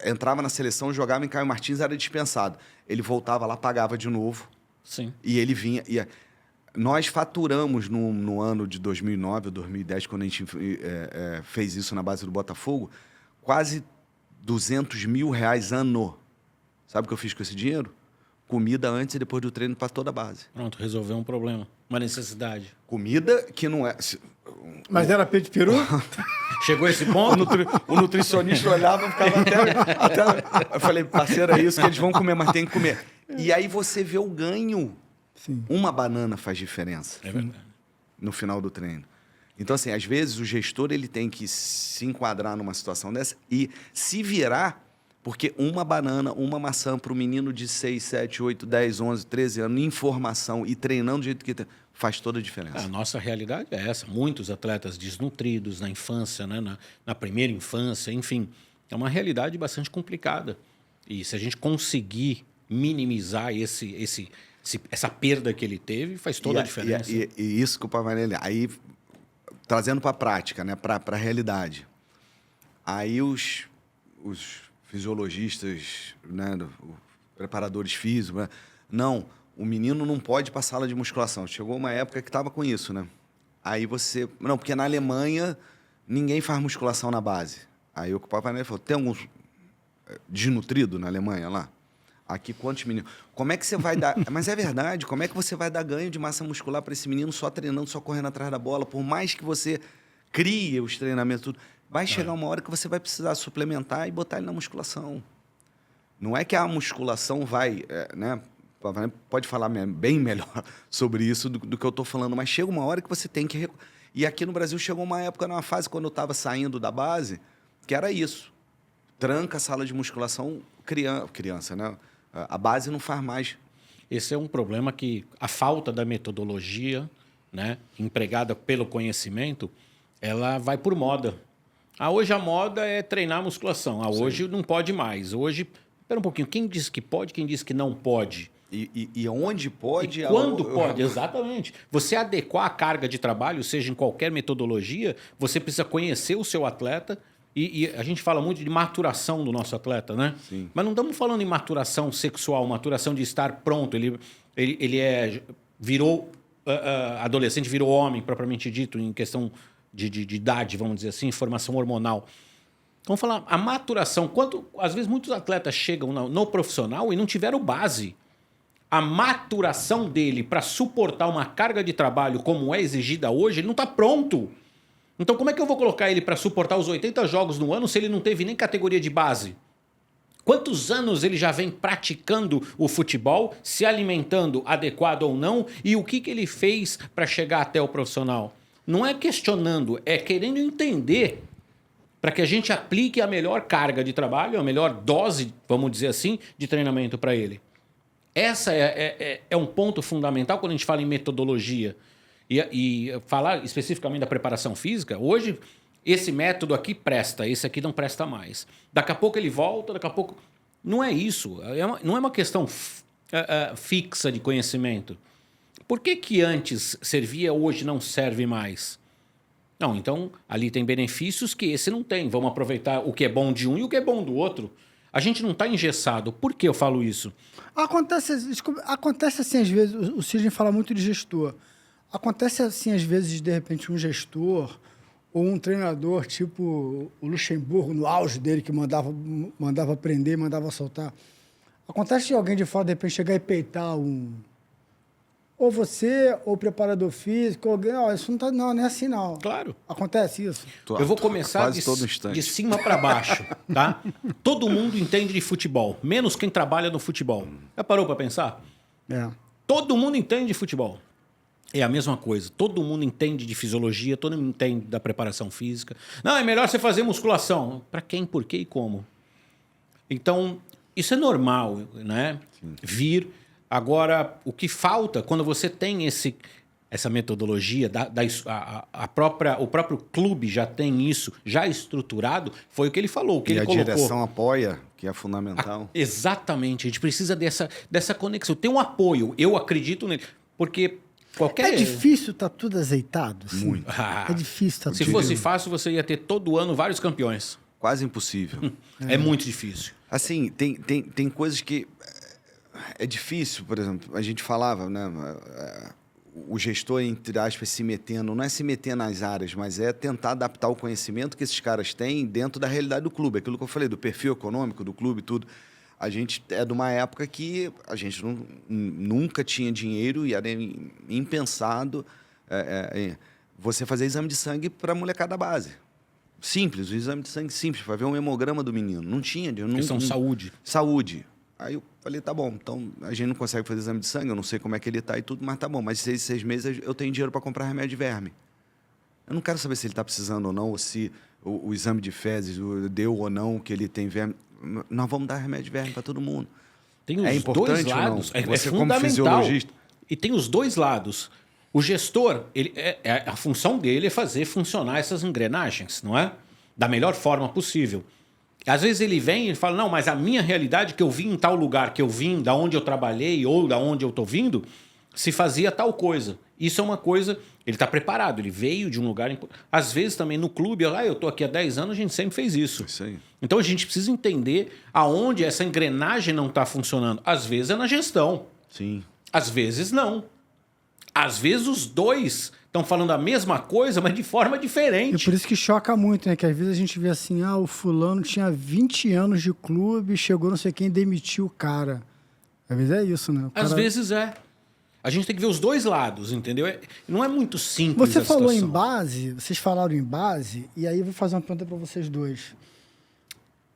entrava na seleção, jogava em Caio Martins, era dispensado. Ele voltava lá, pagava de novo. Sim. E ele vinha... Nós faturamos no ano de 2009 ou 2010, quando a gente fez isso na base do Botafogo, quase R$200 mil ano. Sabe o que eu fiz com esse dinheiro? comida antes e depois do treino para toda a base. Pronto, resolveu um problema, uma necessidade. Comida que não é... Mas era peito de peru? Chegou esse ponto? O nutricionista olhava e ficava até... Eu falei, parceiro, é isso que eles vão comer, mas tem que comer. E aí você vê o ganho. Sim. Uma banana faz diferença. É verdade. No final do treino. Então, assim, às vezes o gestor ele tem que se enquadrar numa situação dessa e se virar, porque uma banana, uma maçã para o menino de 6, 7, 8, 10, 11, 13 anos, em formação e treinando do jeito que faz toda a diferença. A nossa realidade é essa. Muitos atletas desnutridos na infância, né? na primeira infância, enfim. É uma realidade bastante complicada. E se a gente conseguir minimizar essa perda que ele teve, faz toda a diferença. E isso que o Pavanelli... Aí, trazendo para a prática, né? Para a realidade. Aí os fisiologistas, né? Preparadores físicos... Né? Não, o menino não pode ir para a sala de musculação. Chegou uma época que estava com isso, né? Aí você... Não, porque na Alemanha ninguém faz musculação na base. Aí o Pavanelli falou, tem alguns desnutridos na Alemanha lá? Aqui, quantos meninos? Como é que você vai dar... Mas é verdade, como é que você vai dar ganho de massa muscular para esse menino só treinando, só correndo atrás da bola? Por mais que você crie os treinamentos, tudo, vai chegar uma hora que você vai precisar suplementar e botar ele na musculação. Não é que a musculação vai... né? Pode falar bem melhor sobre isso do que eu estou falando, mas chega uma hora que você tem que... E aqui no Brasil chegou uma época, numa fase, quando eu estava saindo da base, que era isso. Tranca a sala de musculação, criança, né? A base não faz mais. Esse é um problema que a falta da metodologia, né, empregada pelo conhecimento, ela vai por moda. Hoje a moda é treinar musculação. Hoje não pode mais. Hoje, espera um pouquinho, quem diz que pode, quem diz que não pode? E onde pode... E quando pode, exatamente. Você adequar a carga de trabalho, seja em qualquer metodologia, você precisa conhecer o seu atleta. E a gente fala muito de maturação do nosso atleta, né? Sim. Mas não estamos falando em maturação sexual, maturação de estar pronto. Ele virou adolescente, virou homem, propriamente dito, em questão de idade, vamos dizer assim, formação hormonal. Vamos falar, a maturação, às vezes muitos atletas chegam no profissional e não tiveram base. A maturação dele para suportar uma carga de trabalho como é exigida hoje, ele não está pronto. Então, como é que eu vou colocar ele para suportar os 80 jogos no ano se ele não teve nem categoria de base? Quantos anos ele já vem praticando o futebol, se alimentando adequado ou não, e o que ele fez para chegar até o profissional? Não é questionando, é querendo entender para que a gente aplique a melhor carga de trabalho, a melhor dose, vamos dizer assim, de treinamento para ele. Essa é um ponto fundamental quando a gente fala em metodologia. E falar especificamente da preparação física, hoje esse método aqui presta, esse aqui não presta mais. Daqui a pouco ele volta, daqui a pouco... Não é isso, não é uma questão fixa de conhecimento. Por que antes servia, hoje não serve mais? Não, então ali tem benefícios que esse não tem. Vamos aproveitar o que é bom de um e o que é bom do outro. A gente não está engessado. Por que eu falo isso? Acontece assim, às vezes, o Sidney fala muito de gestor. Acontece assim, às vezes, de repente, um gestor ou um treinador, tipo o Luxemburgo, no auge dele, que mandava prender, mandava soltar. Acontece de alguém de fora, de repente, chegar e peitar ou você, ou o preparador físico, ou alguém... Isso não é assim, não. Claro. Acontece isso. Eu vou começar de cima para baixo, tá? Todo mundo entende de futebol, menos quem trabalha no futebol. Já parou para pensar? Todo mundo entende de futebol. É a mesma coisa. Todo mundo entende de fisiologia, todo mundo entende da preparação física. Não, é melhor você fazer musculação. Para quem, por quê e como? Então, isso é normal, né? Sim. Vir. Agora, o que falta, quando você tem essa metodologia, o próprio clube já tem isso, já estruturado, foi o que ele falou. O que ele colocou. A direção apoia, que é fundamental. Exatamente. A gente precisa dessa conexão. Tem um apoio. Eu acredito nele. Porque... É difícil estar tudo azeitado? Assim? Muito. É difícil estar Se fosse fácil, você ia ter todo ano vários campeões. Quase impossível. É muito difícil. Assim, tem coisas que... É difícil, por exemplo, a gente falava, né? O gestor, entre aspas, se metendo... Não é se meter nas áreas, mas é tentar adaptar o conhecimento que esses caras têm dentro da realidade do clube. Aquilo que eu falei, do perfil econômico do clube e tudo. a gente é de uma época que a gente nunca tinha dinheiro e era impensado você fazer exame de sangue para a molecada da base. Simples, o exame de sangue simples, para ver um hemograma do menino. Não tinha. Questão saúde. Saúde. Aí eu falei, tá bom, então a gente não consegue fazer exame de sangue, eu não sei como é que ele tá e tudo, mas tá bom, mas 6 meses eu tenho dinheiro para comprar remédio de verme. Eu não quero saber se ele está precisando ou não, ou se o exame de fezes deu ou não que ele tem verme. Nós vamos dar remédio de verme para todo mundo. Tem os importante dois lados. ou não? Você como fundamental. fisiologista. E tem os dois lados. O gestor, a função dele é fazer funcionar essas engrenagens, não é? Da melhor forma possível. Às vezes ele vem e fala, não, mas a minha realidade que eu vim em tal lugar, que eu vim, da onde eu trabalhei ou da onde eu estou vindo, se fazia tal coisa. Isso é uma coisa, ele está preparado, ele veio de um lugar... Às vezes também no clube, eu estou aqui há 10 anos, a gente sempre fez isso. Isso aí. Então a gente precisa entender aonde essa engrenagem não está funcionando. Às vezes é na gestão. Sim. Às vezes não. Às vezes os dois estão falando a mesma coisa, mas de forma E diferente. por isso que choca muito, né? Que às vezes a gente vê assim, o fulano tinha 20 anos de clube, chegou não sei quem, demitiu o cara. Às vezes é isso, né? Às vezes é. A gente tem que ver os dois lados, entendeu? Não é muito simples Você a falou situação. em base, vocês falaram em base, e aí eu vou fazer uma pergunta para vocês dois.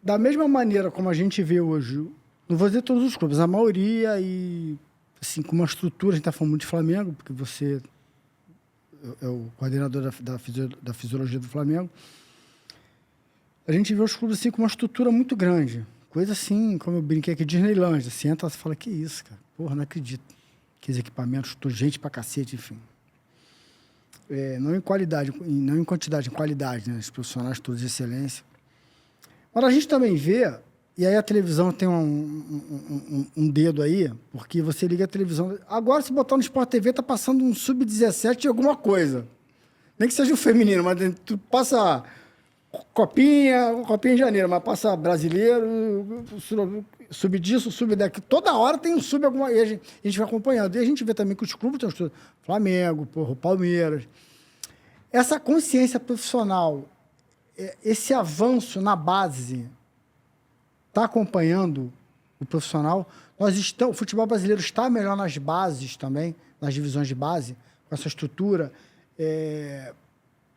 Da mesma maneira como a gente vê hoje, não vou dizer todos os clubes, a maioria e assim, com uma estrutura, a gente está falando muito de Flamengo, porque você é o coordenador da fisiologia do Flamengo. A gente vê os clubes assim com uma estrutura muito grande. Coisa assim, como eu brinquei aqui, Disneylândia. Você entra e fala, que isso, cara? Porra, não acredito. Aqueles equipamentos, gente pra cacete, enfim. Não em qualidade, não em quantidade, em qualidade, né? Os profissionais todos de excelência. Mas a gente também vê, e aí a televisão tem um dedo aí, porque você liga a televisão. Agora, se botar no Sport TV, tá passando um sub-17 de alguma coisa. Nem que seja o feminino, mas tu passa copinha em janeiro, mas passa brasileiro, sub disso, sub daqui. Toda hora tem um sub alguma. E a gente vai acompanhando. E a gente vê também que os clubes tem o Flamengo, o Palmeiras. Essa consciência profissional, esse avanço na base, está acompanhando o profissional. O futebol brasileiro está melhor nas bases também, nas divisões de base, com essa estrutura.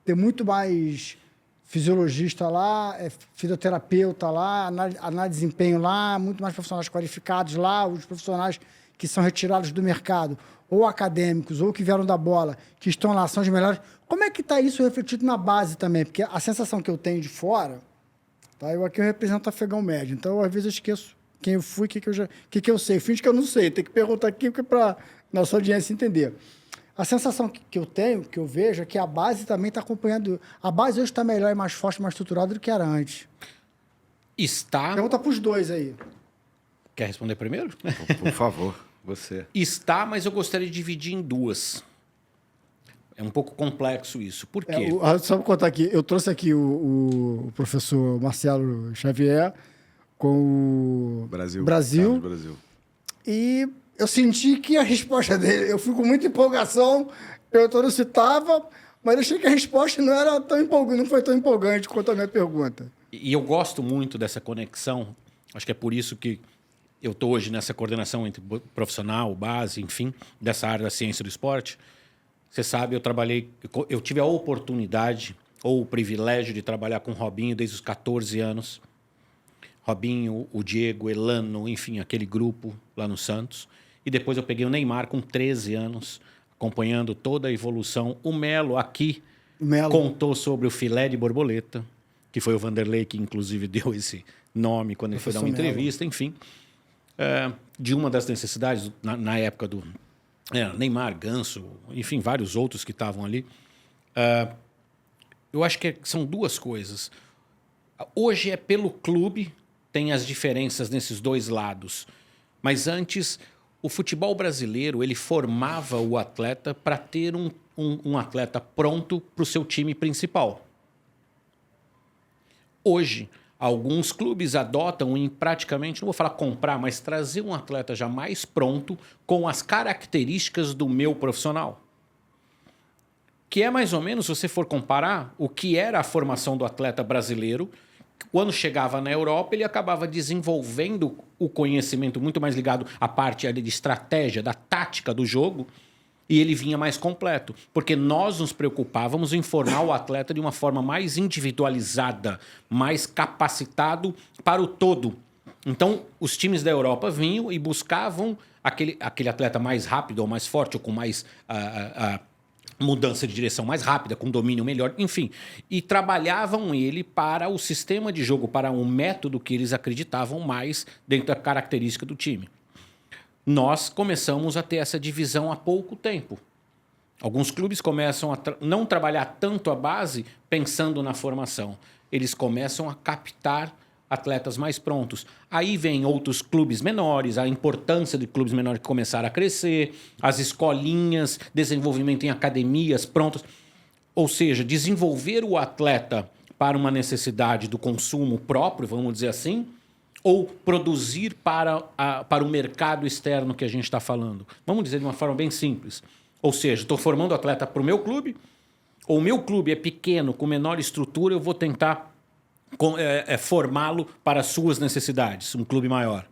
Tem muito mais fisiologista lá, fisioterapeuta lá, análise de desempenho lá, muito mais profissionais qualificados lá, os profissionais que são retirados do mercado, ou acadêmicos, ou que vieram da bola, que estão lá, são os melhores. Como é que está isso refletido na base também? Porque a sensação que eu tenho de fora, tá? Eu aqui represento a Afegão Médio, então às vezes eu esqueço quem eu fui, o que eu sei. Finge que eu não sei, tem que perguntar aqui para nossa audiência entender. A sensação que eu tenho, que eu vejo, é que a base também está acompanhando. A base hoje está melhor e mais forte, mais estruturada do que era antes. Está... Pergunta para os dois aí. Quer responder primeiro? Por favor, você. Está, mas eu gostaria de dividir em duas. É um pouco complexo isso. Por quê? Só para contar aqui, eu trouxe aqui o professor Marcelo Xavier com o Brasil. E eu senti que a resposta dele, eu fui com muita empolgação, perguntando se estava, mas eu achei que a resposta não era tão empolgante, não foi tão empolgante quanto a minha pergunta. E eu gosto muito dessa conexão, acho que é por isso que eu estou hoje nessa coordenação entre profissional, base, enfim, dessa área da ciência do esporte. Você sabe, eu tive a oportunidade ou o privilégio de trabalhar com o Robinho desde os 14 anos. Robinho, o Diego, Elano, enfim, aquele grupo lá no Santos. E depois eu peguei o Neymar com 13 anos, acompanhando toda a evolução. O Melo aqui contou sobre o filé de borboleta, que foi o Vanderlei que inclusive deu esse nome quando ele foi dar uma entrevista, enfim. De uma das necessidades, na época do Neymar, Ganso, enfim, vários outros que estavam ali. Eu acho que são duas coisas. Hoje é pelo clube, tem as diferenças nesses dois lados. Mas antes, o futebol brasileiro ele formava o atleta para ter um atleta pronto para o seu time principal. Hoje, alguns clubes adotam em praticamente, não vou falar comprar, mas trazer um atleta já mais pronto com as características do meu profissional. Que é mais ou menos, se você for comparar, o que era a formação do atleta brasileiro, quando chegava na Europa, ele acabava desenvolvendo o conhecimento muito mais ligado à parte ali de estratégia, da tática do jogo, e ele vinha mais completo. Porque nós nos preocupávamos em formar o atleta de uma forma mais individualizada, mais capacitado para o todo. Então, os times da Europa vinham e buscavam aquele atleta mais rápido ou mais forte ou com mais mudança de direção mais rápida, com domínio melhor, enfim. E trabalhavam ele para o sistema de jogo, para um método que eles acreditavam mais dentro da característica do time. Nós começamos a ter essa divisão há pouco tempo. Alguns clubes começam a não trabalhar tanto a base pensando na formação. Eles começam a captar atletas mais prontos. Aí vem outros clubes menores, a importância de clubes menores que começaram a crescer, as escolinhas, desenvolvimento em academias prontas. Ou seja, desenvolver o atleta para uma necessidade do consumo próprio, vamos dizer assim, ou produzir para o mercado externo que a gente está falando. Vamos dizer de uma forma bem simples. Ou seja, estou formando atleta para o meu clube, ou o meu clube é pequeno, com menor estrutura, eu vou tentar formá-lo para as suas necessidades, um clube maior.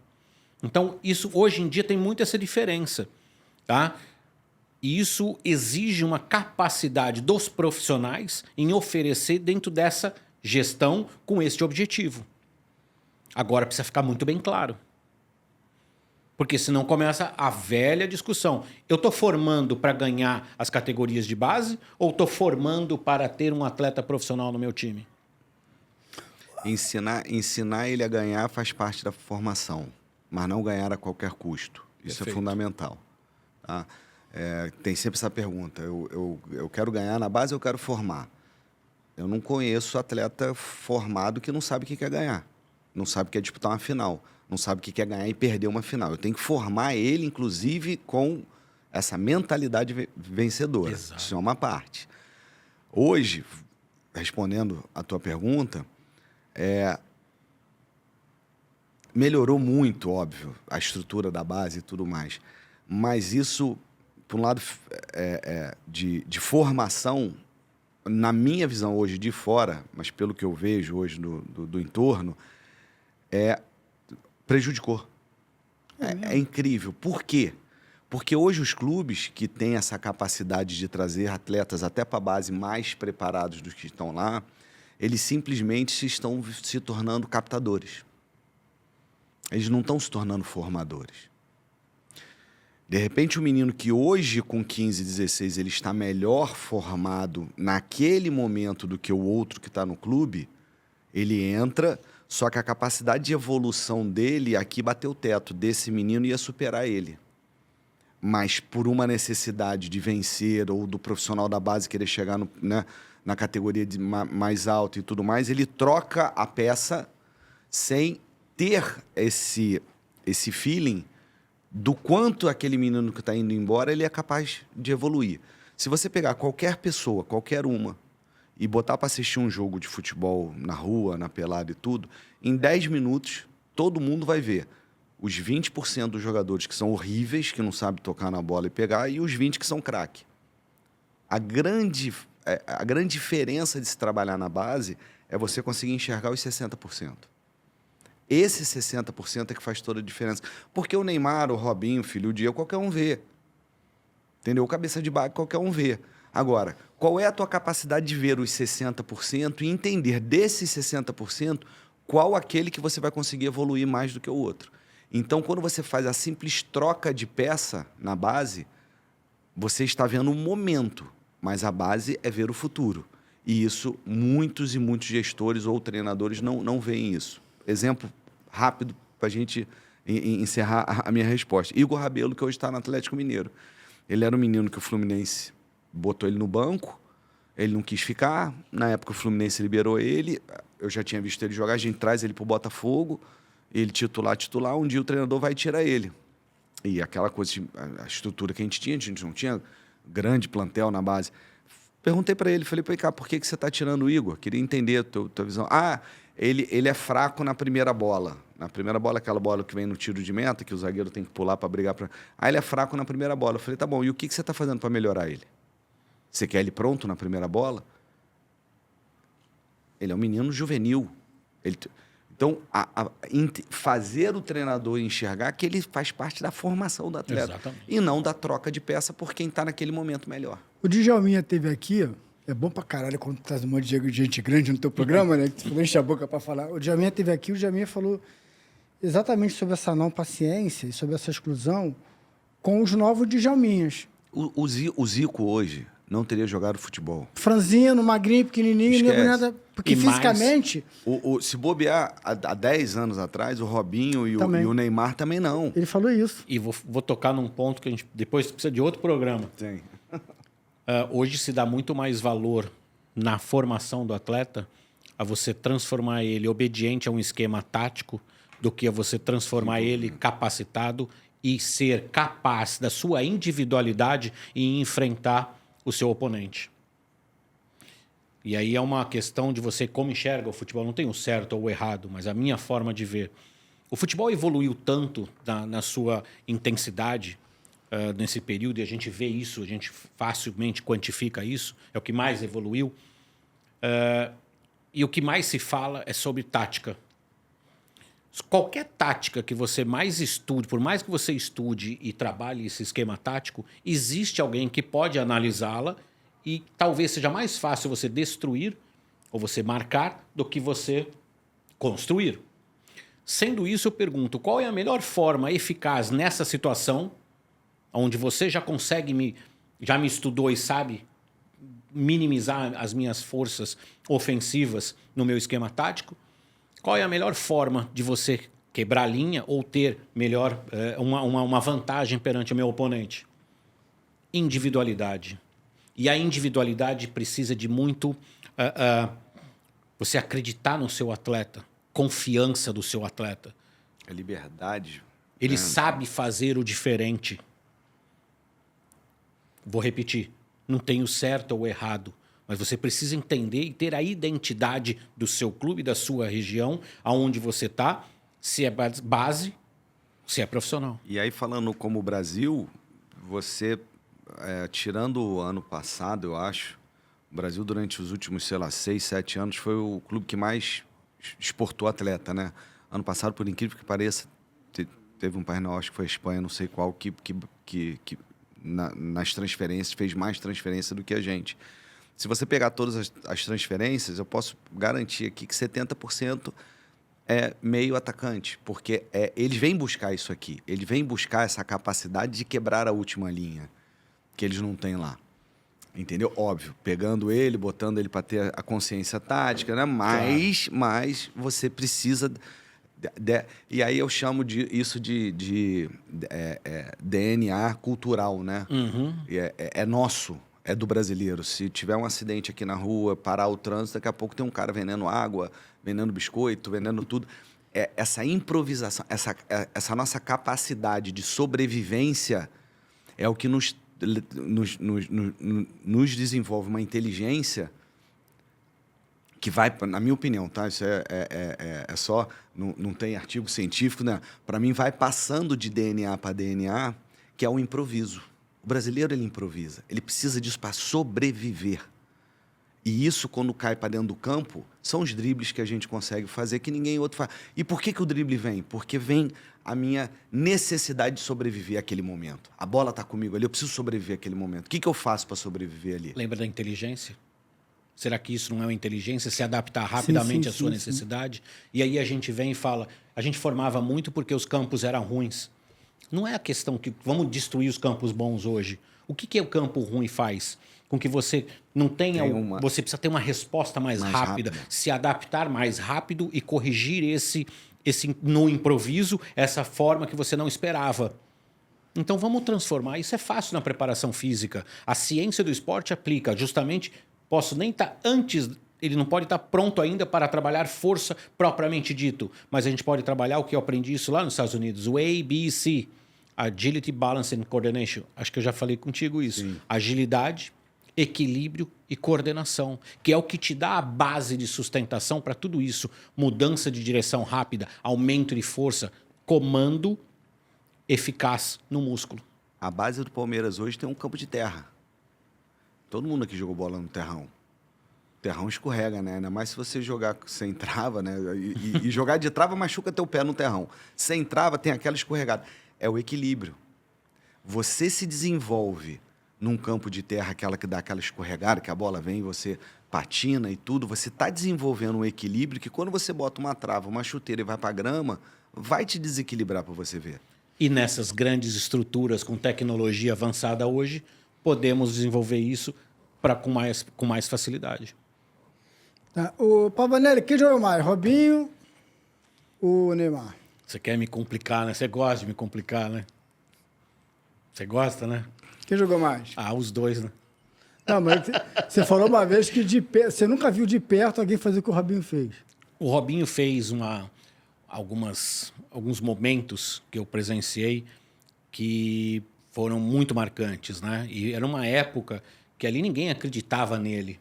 Então, isso hoje em dia tem muito essa diferença. Tá? E isso exige uma capacidade dos profissionais em oferecer dentro dessa gestão com este objetivo. Agora precisa ficar muito bem claro. Porque senão começa a velha discussão. Eu estou formando para ganhar as categorias de base ou estou formando para ter um atleta profissional no meu time? Ensinar ele a ganhar faz parte da formação, mas não ganhar a qualquer custo. Isso Perfeito. É fundamental. Tá? Tem sempre essa pergunta. Eu quero ganhar na base ou eu quero formar? Eu não conheço atleta formado que não sabe o que quer ganhar. Não sabe o que é disputar uma final. Não sabe o que quer ganhar e perder uma final. Eu tenho que formar ele, inclusive, com essa mentalidade vencedora. Exato. Isso é uma parte. Hoje, respondendo a tua pergunta, melhorou muito, óbvio, a estrutura da base e tudo mais. Mas isso, por um lado de formação, na minha visão hoje de fora, mas pelo que eu vejo hoje do entorno, prejudicou. É incrível. Por quê? Porque hoje os clubes que têm essa capacidade de trazer atletas até para a base mais preparados dos que estão lá, eles simplesmente estão se tornando captadores. Eles não estão se tornando formadores. De repente, o menino que hoje, com 15, 16, ele está melhor formado naquele momento do que o outro que está no clube, ele entra, só que a capacidade de evolução dele, aqui bateu o teto, desse menino ia superar ele. Mas por uma necessidade de vencer, ou do profissional da base querer chegar na categoria mais alta e tudo mais, ele troca a peça sem ter esse feeling do quanto aquele menino que está indo embora ele é capaz de evoluir. Se você pegar qualquer pessoa, qualquer uma, e botar para assistir um jogo de futebol na rua, na pelada e tudo, em 10 minutos todo mundo vai ver os 20% dos jogadores que são horríveis, que não sabem tocar na bola e pegar, e os 20% que são craque. A grande diferença de se trabalhar na base é você conseguir enxergar os 60%. Esse 60% é que faz toda a diferença. Porque o Neymar, o Robinho, o Filho, o Diego, qualquer um vê. Entendeu? O cabeça de bag, qualquer um vê. Agora, qual é a tua capacidade de ver os 60% e entender desses 60% qual aquele que você vai conseguir evoluir mais do que o outro? Então, quando você faz a simples troca de peça na base, você está vendo um momento, mas a base é ver o futuro. E isso, muitos e muitos gestores ou treinadores não veem isso. Exemplo rápido para a gente encerrar a minha resposta. Igor Rabelo, que hoje está no Atlético Mineiro. Ele era um menino que o Fluminense botou ele no banco, ele não quis ficar. Na época, o Fluminense liberou ele. Eu já tinha visto ele jogar, a gente traz ele para o Botafogo, ele titular. Um dia o treinador vai tirar ele. E aquela coisa, a estrutura que a gente não tinha grande plantel na base. Perguntei para ele, falei, cá, por que você está tirando o Igor? Queria entender a tua visão. Ele é fraco na primeira bola. Na primeira bola, aquela bola que vem no tiro de meta, que o zagueiro tem que pular para brigar. Ele é fraco na primeira bola. Eu falei, tá bom, e o que você está fazendo para melhorar ele? Você quer ele pronto na primeira bola? Ele é um menino juvenil. Então, fazer o treinador enxergar que ele faz parte da formação do atleta. Exatamente. E não da troca de peça por quem está naquele momento melhor. O Djalminha teve aqui, é bom pra caralho quando traz um monte de gente grande no teu programa, né? Que tu enche a boca pra falar. O Djalminha teve aqui, o Djalminha falou exatamente sobre essa não paciência e sobre essa exclusão com os novos Djalminhas. O Zico hoje não teria jogado futebol. Franzino, magrinho, pequenininho, Esquece. nada. Porque E mais- fisicamente, Se bobear, há 10 anos atrás, o Robinho e Também. o Neymar também não. ele falou isso. E vou tocar num ponto que a gente depois precisa de outro programa. Tem. Hoje se dá muito mais valor na formação do atleta a você transformar ele obediente a um esquema tático do que a você transformar ele capacitado e ser capaz da sua individualidade em enfrentar o seu oponente. E aí é uma questão de você como enxerga o futebol. Não tem o certo ou o errado, mas a minha forma de ver. O futebol evoluiu tanto na sua intensidade nesse período, e a gente vê isso, a gente facilmente quantifica isso, é o que mais evoluiu. E o que mais se fala é sobre tática. Qualquer tática que você mais estude, por mais que você estude e trabalhe esse esquema tático, existe alguém que pode analisá-la e talvez seja mais fácil você destruir ou você marcar do que você construir. Sendo isso, eu pergunto, qual é a melhor forma eficaz nessa situação, onde você já consegue já me estudou e sabe minimizar as minhas forças ofensivas no meu esquema tático? Qual é a melhor forma de você quebrar a linha ou ter melhor uma vantagem perante o meu oponente? Individualidade. E a individualidade precisa de muito você acreditar no seu atleta, confiança do seu atleta. A liberdade. Ele sabe fazer o diferente. Vou repetir, não tem o certo ou o errado, mas você precisa entender e ter a identidade do seu clube, da sua região, aonde você está, se é base, se é profissional. E aí, falando como o Brasil, você, tirando o ano passado, eu acho, o Brasil, durante os últimos, 6, 7 anos, foi o clube que mais exportou atleta, né? Ano passado, por incrível que pareça, teve um painel, acho que foi a Espanha, não sei qual, que nas transferências fez mais transferência do que a gente. Se você pegar todas as transferências, eu posso garantir aqui que 70% é meio atacante, porque eles vêm buscar isso aqui, eles vêm buscar essa capacidade de quebrar a última linha, que eles não têm lá. Entendeu? Óbvio, pegando ele, botando ele para ter a consciência tática, né? Mas você precisa... E aí eu chamo isso de DNA cultural, né? Uhum. É nosso, é do brasileiro. Se tiver um acidente aqui na rua, parar o trânsito, daqui a pouco tem um cara vendendo água, vendendo biscoito, vendendo tudo. Essa improvisação, essa nossa capacidade de sobrevivência é o que nos desenvolve uma inteligência que vai, na minha opinião, tá? Isso é só, não tem artigo científico, né? Para mim, vai passando de DNA para DNA, que é o improviso. O brasileiro, ele improvisa. Ele precisa disso para sobreviver. E isso, quando cai para dentro do campo, são os dribles que a gente consegue fazer que ninguém outro faz. E por que o drible vem? Porque vem a minha necessidade de sobreviver àquele momento. A bola está comigo ali, eu preciso sobreviver àquele momento. O que eu faço para sobreviver ali? Lembra da inteligência? Será que isso não é uma inteligência? Se adaptar rapidamente à sua necessidade? E aí a gente vem e fala, a gente formava muito porque os campos eram ruins. Não é a questão que vamos destruir os campos bons hoje. O que o campo ruim faz? Com que você não tenha... Você precisa ter uma resposta mais rápida, se adaptar mais rápido e corrigir esse no improviso, essa forma que você não esperava. Então vamos transformar. Isso é fácil na preparação física. A ciência do esporte aplica justamente... Posso nem estar antes, ele não pode estar pronto ainda para trabalhar força propriamente dito, mas a gente pode trabalhar o que eu aprendi isso lá nos Estados Unidos, o ABC, Agility, Balance and Coordination. Acho que eu já falei contigo isso. Sim. Agilidade, equilíbrio e coordenação, que é o que te dá a base de sustentação para tudo isso. Mudança de direção rápida, aumento de força, comando eficaz no músculo. A base do Palmeiras hoje tem um campo de terra. Todo mundo aqui jogou bola no terrão. terrão escorrega, né? Ainda mais se você jogar sem trava, né? E jogar de trava machuca teu pé no terrão. Sem trava tem aquela escorregada. É o equilíbrio. Você se desenvolve num campo de terra, aquela que dá aquela escorregada, que a bola vem, você patina e tudo, você está desenvolvendo um equilíbrio que quando você bota uma trava, uma chuteira e vai para a grama, vai te desequilibrar para você ver. E nessas grandes estruturas com tecnologia avançada hoje, podemos desenvolver isso com mais facilidade. Tá. O Pavanelli, quem jogou mais? Robinho ou Neymar? Você quer me complicar, né? Você gosta de me complicar, né? Você gosta, né? Quem jogou mais? Ah, os dois, né? Não, mas você falou uma vez que você nunca viu de perto alguém fazer o que o Robinho fez. O Robinho fez alguns momentos que eu presenciei que foram muito marcantes, né? E era uma época que ali ninguém acreditava nele,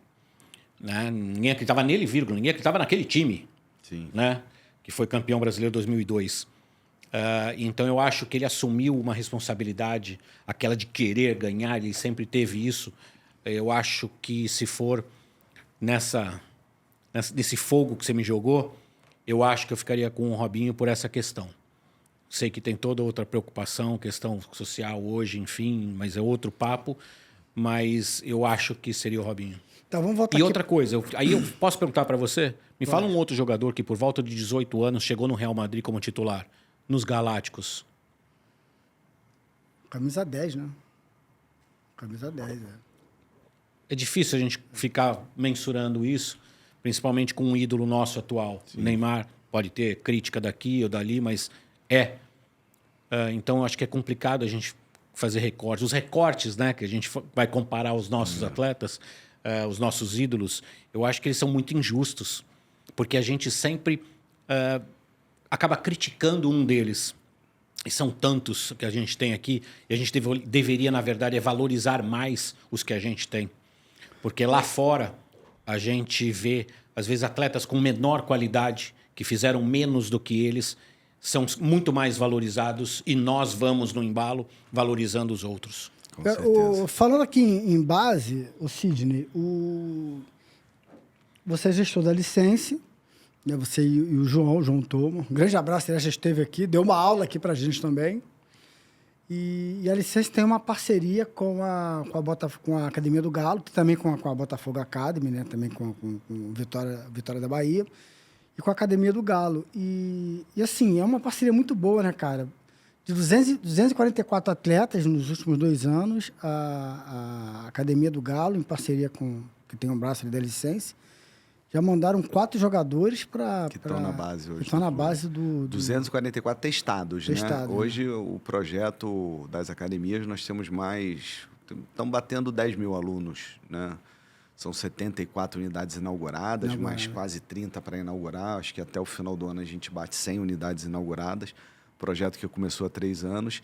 né? Ninguém acreditava nele, vírgula, ninguém acreditava naquele time, Sim. né? Que foi campeão brasileiro 2002. Então eu acho que ele assumiu uma responsabilidade, aquela de querer ganhar, ele sempre teve isso. Eu acho que se for nesse fogo que você me jogou, eu acho que eu ficaria com o Robinho por essa questão. Sei que tem toda outra preocupação, questão social hoje, enfim, mas é outro papo. Mas eu acho que seria o Robinho. Então vamos voltar E aqui. outra coisa, aí eu posso perguntar para você? Me fala um outro jogador que por volta de 18 anos chegou no Real Madrid como titular, nos Galácticos. Camisa 10, né? Camisa 10, é. É difícil a gente ficar mensurando isso, principalmente com um ídolo nosso atual. Sim. Neymar pode ter crítica daqui ou dali, mas então, acho que é complicado a gente fazer recortes. Os recortes, né, que a gente vai comparar os nossos atletas, os nossos ídolos, eu acho que eles são muito injustos, porque a gente sempre acaba criticando um deles. E são tantos que a gente tem aqui, e a gente deveria, na verdade, valorizar mais os que a gente tem. Porque lá fora, a gente vê, às vezes, atletas com menor qualidade, que fizeram menos do que eles, são muito mais valorizados, e nós vamos no embalo valorizando os outros. Com certeza. Falando aqui em base, o Sidney, você é gestor da License, né? Você e o João Toma. Um grande abraço, ele já esteve aqui, deu uma aula aqui pra gente também. E a License tem uma parceria com a Academia do Galo, também com a Botafogo Academy, né? Também com Vitória da Bahia, e com a Academia do Galo. E assim, é uma parceria muito boa, né, cara? De 244 atletas nos últimos 2 anos, a Academia do Galo, em parceria que tem um braço ali da License, já mandaram 4 jogadores para... Que estão na base hoje. Que estão na base do... 244 testados, né? Testado, hoje, né? O projeto das academias, nós temos mais... Estamos batendo 10 mil alunos, né? São 74 unidades inauguradas, mais quase 30 para inaugurar. Acho que até o final do ano a gente bate 100 unidades inauguradas. Projeto que começou há 3 anos.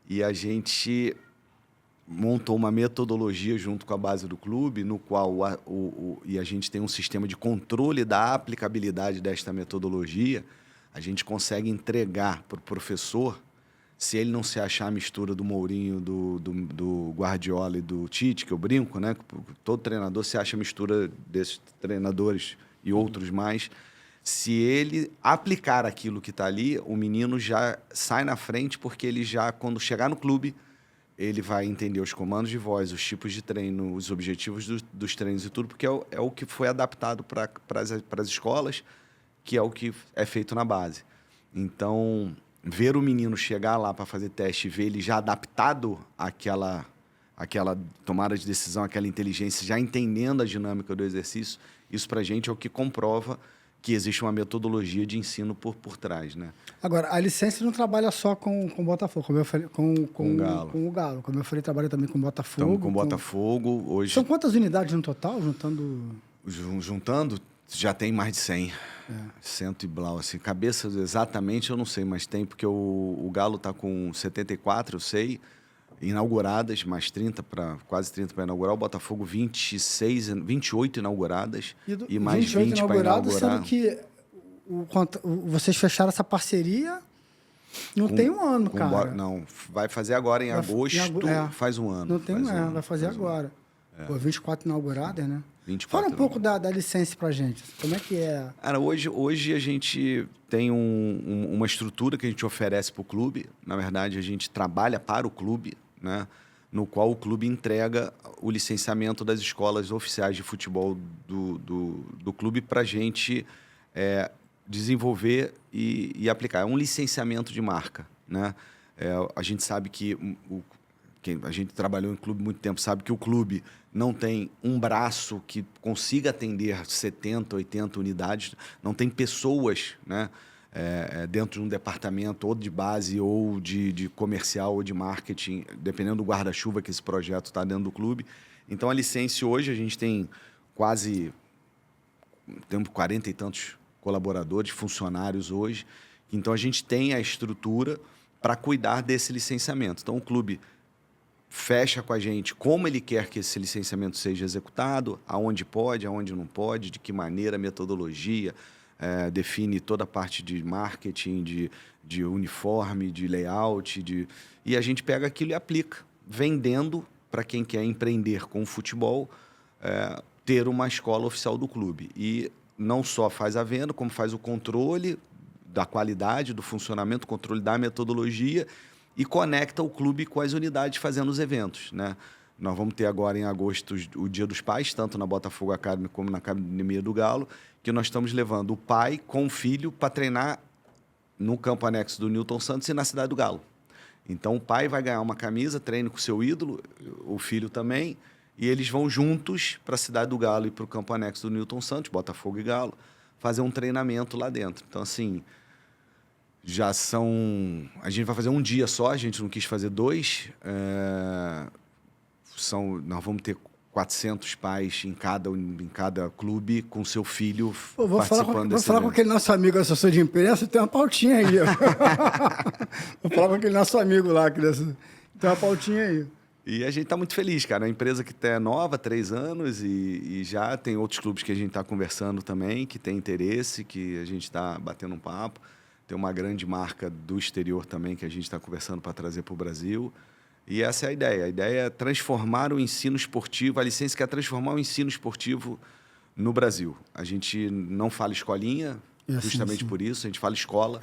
E a gente montou uma metodologia junto com a base do clube, no qual e a gente tem um sistema de controle da aplicabilidade desta metodologia. A gente consegue entregar para o professor, se ele não se achar a mistura do Mourinho, do Guardiola e do Tite, que eu brinco, né? Todo treinador se acha a mistura desses treinadores e outros mais. Se ele aplicar aquilo que está ali, o menino já sai na frente, porque ele já, quando chegar no clube, ele vai entender os comandos de voz, os tipos de treino, os objetivos dos treinos e tudo, porque é o que foi adaptado para as escolas, que é o que é feito na base. Então, ver o menino chegar lá para fazer teste e ver ele já adaptado àquela tomada de decisão, àquela inteligência, já entendendo a dinâmica do exercício, isso para a gente é o que comprova que existe uma metodologia de ensino por trás, né? Agora, a License não trabalha só com o Botafogo, como eu falei, com o Galo. Como eu falei, trabalha também com o Botafogo. Estamos com o Botafogo hoje. São quantas unidades no total, juntando? Juntando, já tem mais de 100. 100 e blau, assim. Cabeça exatamente eu não sei, mas tem, porque o Galo está com 74, eu sei, inauguradas, mais 30 quase 30 para inaugurar. O Botafogo 28 inauguradas e mais 20 para inaugurar. Sendo que vocês fecharam essa parceria não tem um ano, cara. Não, vai fazer agora em agosto, faz um ano. Não tem vai fazer agora. Pô, 24 inauguradas, né? 24 Fala um pouco da licença pra gente. Como é que é? Cara, hoje a gente tem uma estrutura que a gente oferece para o clube. Na verdade, a gente trabalha para o clube, né? No qual o clube entrega o licenciamento das escolas oficiais de futebol do clube para a gente desenvolver e aplicar. É um licenciamento de marca, né? A gente sabe que quem a gente trabalhou em clube há muito tempo sabe que o clube não tem um braço que consiga atender 70, 80 unidades, não tem pessoas, né, dentro de um departamento ou de base ou de comercial ou de marketing, dependendo do guarda-chuva que esse projeto está dentro do clube. Então, a licença hoje, a gente tem temos 40 e tantos colaboradores, funcionários hoje. Então, a gente tem a estrutura para cuidar desse licenciamento. Então, o clube fecha com a gente como ele quer que esse licenciamento seja executado, aonde pode, aonde não pode, de que maneira, metodologia, define toda a parte de marketing, de uniforme, de layout, e a gente pega aquilo e aplica, vendendo para quem quer empreender com o futebol, ter uma escola oficial do clube. E não só faz a venda, como faz o controle da qualidade, do funcionamento, controle da metodologia, e conecta o clube com as unidades fazendo os eventos, né? Nós vamos ter agora em agosto o Dia dos Pais, tanto na Botafogo Academy como na Academia do Galo, que nós estamos levando o pai com o filho para treinar no campo anexo do Newton Santos e na Cidade do Galo. Então o pai vai ganhar uma camisa, treine com o seu ídolo, o filho também, e eles vão juntos para a Cidade do Galo e para o campo anexo do Newton Santos, Botafogo e Galo, fazer um treinamento lá dentro. Então, assim, a gente vai fazer um dia só, a gente não quis fazer 2. Nós vamos ter 400 pais em cada clube com seu filho participando desse evento. Vou falar com aquele nosso amigo assessor de imprensa, tem uma pautinha aí. Vou falar com aquele nosso amigo lá, que tem uma pautinha aí. E a gente está muito feliz, cara. A empresa que é nova, 3 anos, e já tem outros clubes que a gente está conversando também, que tem interesse, que a gente está batendo um papo. Tem uma grande marca do exterior também que a gente está conversando para trazer para o Brasil. E essa é a ideia. A ideia é transformar o ensino esportivo, a licença quer transformar o ensino esportivo no Brasil. A gente não fala escolinha, justamente por isso, a gente fala escola.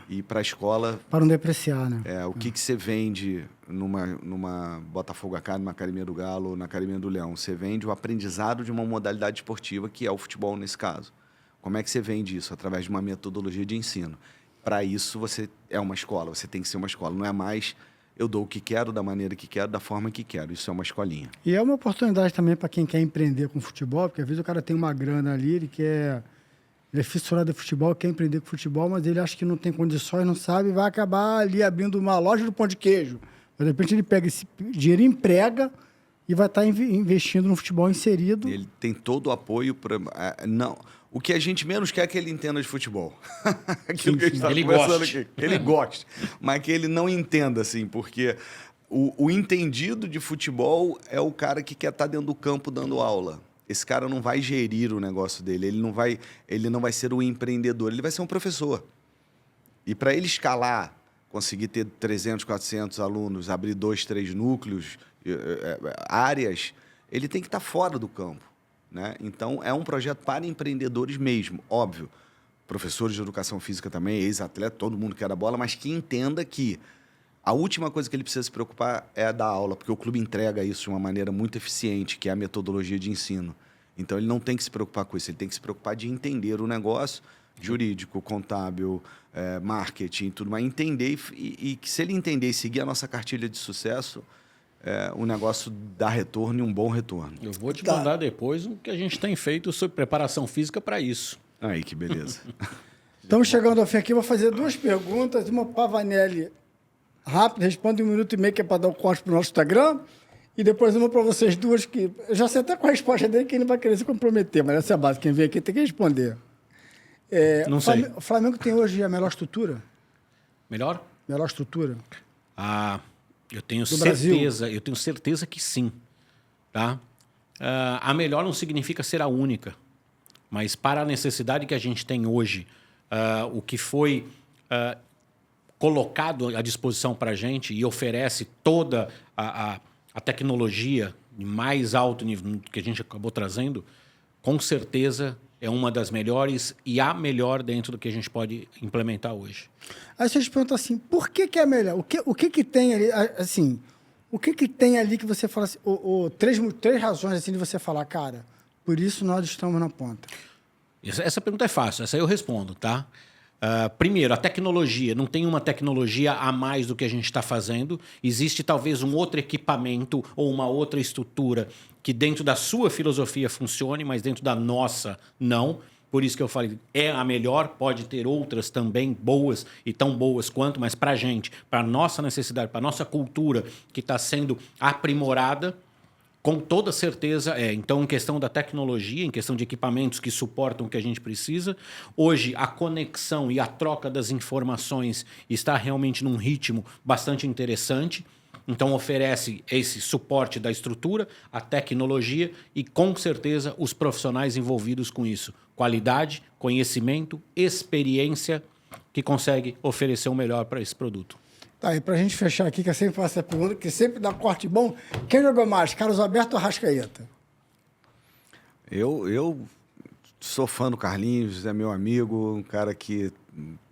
E para a escola... Para não depreciar, né? O que você vende numa Botafogo Academy, na Academia do Galo ou na Academia do Leão? Você vende o aprendizado de uma modalidade esportiva, que é o futebol nesse caso. Como é que você vende isso? Através de uma metodologia de ensino. Para isso, você é uma escola, você tem que ser uma escola. Não é mais eu dou o que quero, da maneira que quero, da forma que quero. Isso é uma escolinha. E é uma oportunidade também para quem quer empreender com futebol, porque às vezes o cara tem uma grana ali, ele é fissurado em futebol, quer empreender com futebol, mas ele acha que não tem condições, não sabe, e vai acabar ali abrindo uma loja do pão de queijo. De repente ele pega esse dinheiro, emprega e vai estar investindo no futebol inserido. Ele tem todo o apoio para... não... O que a gente menos quer é que ele entenda de futebol. Aquilo que a gente está conversando aqui. Que ele goste. Mas que ele não entenda, assim, porque o entendido de futebol é o cara que quer estar dentro do campo dando aula. Esse cara não vai gerir o negócio dele, ele não vai ser um empreendedor, ele vai ser um professor. E para ele escalar, conseguir ter 300, 400 alunos, abrir 2, 3 núcleos, áreas, ele tem que estar fora do campo. Né? Então, é um projeto para empreendedores mesmo, óbvio. Professores de educação física também, ex-atleta, todo mundo quer a bola, mas que entenda que a última coisa que ele precisa se preocupar é a dar aula, porque o clube entrega isso de uma maneira muito eficiente, que é a metodologia de ensino. Então, ele não tem que se preocupar com isso, ele tem que se preocupar de entender o negócio jurídico, contábil, marketing, tudo mais. Entender e que se ele entender e seguir a nossa cartilha de sucesso... o negócio dá retorno e um bom retorno. Eu vou te mandar depois o que a gente tem feito sobre preparação física para isso. Aí, que beleza. Estamos chegando ao fim aqui, vou fazer 2 perguntas, uma para a Vanelli rápida, responde 1 minuto e meio, que é para dar o corte para o nosso Instagram, e depois uma para vocês duas, que eu já sei até com a resposta dele, que ele não vai querer se comprometer, mas essa é a base, quem vem aqui tem que responder. Não sei. O Flamengo tem hoje a melhor estrutura? Melhor? Melhor estrutura? Eu tenho certeza que sim. Tá? A melhor não significa ser a única, mas para a necessidade que a gente tem hoje, o que foi colocado à disposição para a gente e oferece toda a tecnologia de mais alto nível que a gente acabou trazendo, com certeza é uma das melhores e a melhor dentro do que a gente pode implementar hoje. Aí você te pergunta assim, por que é melhor? O que tem ali, assim, o que tem ali que você fala assim, três razões assim de você falar, cara, por isso nós estamos na ponta? Essa pergunta é fácil, essa eu respondo, tá? Primeiro, a tecnologia. Não tem uma tecnologia a mais do que a gente está fazendo. Existe talvez um outro equipamento ou uma outra estrutura que dentro da sua filosofia funcione, mas dentro da nossa, não. Por isso que eu falei, é a melhor, pode ter outras também boas e tão boas quanto, mas para a gente, para a nossa necessidade, para a nossa cultura que está sendo aprimorada, com toda certeza é. Então, em questão da tecnologia, em questão de equipamentos que suportam o que a gente precisa, hoje a conexão e a troca das informações está realmente num ritmo bastante interessante. Então, oferece esse suporte da estrutura, a tecnologia e, com certeza, os profissionais envolvidos com isso. Qualidade, conhecimento, experiência que consegue oferecer o melhor para esse produto. Tá, e pra gente fechar aqui, que eu sempre faço essa pergunta, que sempre dá corte bom, quem jogou mais, Carlos Alberto ou Arrascaeta? Eu sou fã do Carlinhos, é meu amigo, um cara que,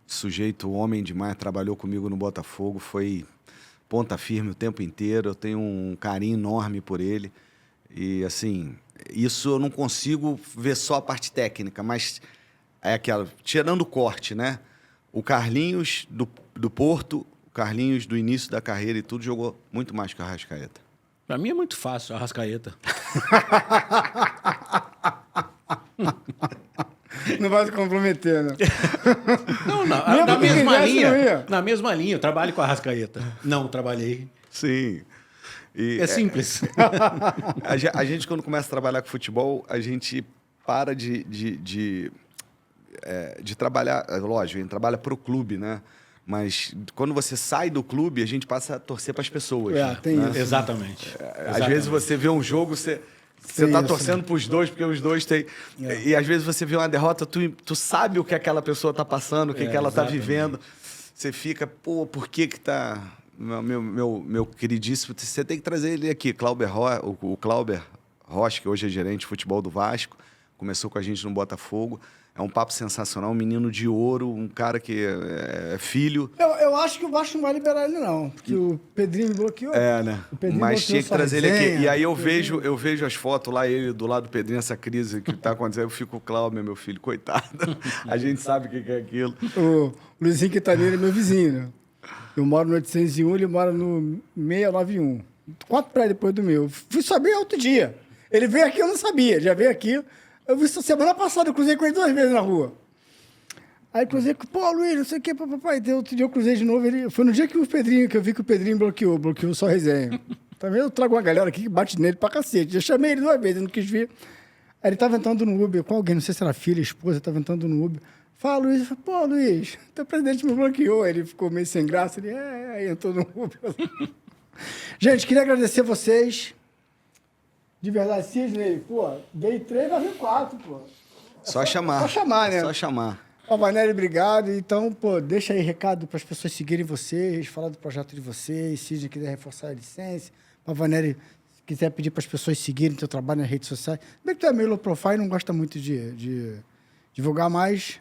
sujeito homem demais, trabalhou comigo no Botafogo, foi ponta firme o tempo inteiro, eu tenho um carinho enorme por ele. E, assim, isso eu não consigo ver só a parte técnica, mas é aquela, tirando o corte, né? O Carlinhos do Porto, o Carlinhos do início da carreira e tudo, jogou muito mais que o Arrascaeta. Para mim é muito fácil, a Arrascaeta. Não vai se comprometer, né? Não, na mesma linha, eu trabalho com a Arrascaeta. Não, trabalhei. Sim. E É simples. a gente, quando começa a trabalhar com futebol, a gente para de trabalhar... Lógico, a gente trabalha para o clube, né? Mas quando você sai do clube, a gente passa a torcer para as pessoas. Tem né? isso. Exatamente. Às vezes você vê um jogo, você está torcendo para os dois, porque os dois têm... E às vezes você vê uma derrota, tu sabe o que aquela pessoa está passando, o que ela está vivendo. Você fica, pô, por que está... Meu queridíssimo, você tem que trazer ele aqui, o Clauber Rocha, que hoje é gerente de futebol do Vasco, começou com a gente no Botafogo. É um papo sensacional, um menino de ouro, um cara que é filho. Eu acho que o Vasco não vai liberar ele, não. Porque o Pedrinho bloqueou. Né? Mas tinha que trazer ele aqui. E aí eu vejo as fotos lá, ele do lado do Pedrinho, essa crise que está acontecendo. Eu fico, Cláudio, meu filho, coitado. A gente sabe o que é aquilo. O Luizinho Quintaneiro é meu vizinho, né? Eu moro no 801, ele mora no 691. 4 prédios depois do meu. Fui saber outro dia. Ele veio aqui, eu não sabia. Já veio aqui. Eu vi isso semana passada, eu cruzei com ele 2 vezes na rua. Aí cruzei com, pô, Luiz, não sei o que, papai. Outro dia eu cruzei de novo. Foi no dia que eu vi que o Pedrinho bloqueou só resenha. Também eu trago uma galera aqui que bate nele pra cacete. Eu chamei ele 2 vezes, ele não quis vir. Aí ele tava entrando no Uber com alguém, não sei se era filha, esposa, tava entrando no Uber. Fala, Luiz, pô, Luiz, teu presidente me bloqueou. Aí ele ficou meio sem graça, ele entrou no Uber. Gente, queria agradecer vocês. De verdade, Sidney, pô, dei 3, vai vir 4, pô. Só chamar. Só chamar, né? Só chamar. Pavanelli, obrigado. Então, pô, deixa aí recado para as pessoas seguirem vocês, falar do projeto de vocês. Sidney quiser reforçar a licença. Pavanelli, se quiser pedir para as pessoas seguirem teu trabalho nas redes sociais. Bem que tu é meio low profile e não gosta muito de divulgar mais.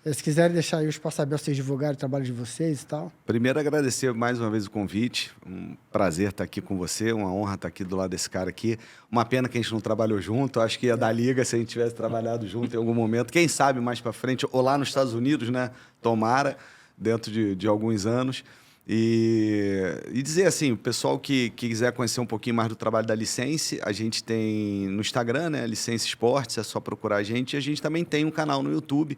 Se quiserem deixar aí o espaço aberto, vocês divulgarem o trabalho de vocês e tal. Primeiro, agradecer mais uma vez o convite. Um prazer estar aqui com você, uma honra estar aqui do lado desse cara aqui. Uma pena que a gente não trabalhou junto. Acho que ia dar liga se a gente tivesse trabalhado junto em algum momento. Quem sabe mais para frente, ou lá nos Estados Unidos, né? Tomara, dentro de alguns anos. E dizer assim, o pessoal que quiser conhecer um pouquinho mais do trabalho da License, a gente tem no Instagram, né? License Esportes, é só procurar a gente. E a gente também tem um canal no YouTube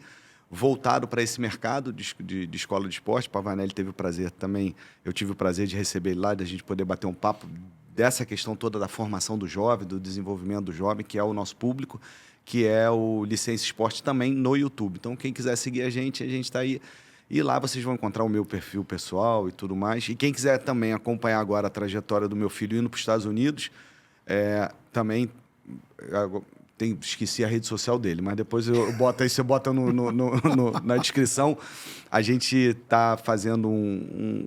voltado para esse mercado de escola de esporte. Pavanelli teve o prazer também, eu tive o prazer de receber ele lá, da gente poder bater um papo dessa questão toda da formação do jovem, do desenvolvimento do jovem, que é o nosso público, que é o Licença Esporte também no YouTube. Então, quem quiser seguir a gente está aí. E lá vocês vão encontrar o meu perfil pessoal e tudo mais. E quem quiser também acompanhar agora a trajetória do meu filho indo para os Estados Unidos, também esqueci a rede social dele, mas depois eu boto aí, você bota na descrição. A gente está fazendo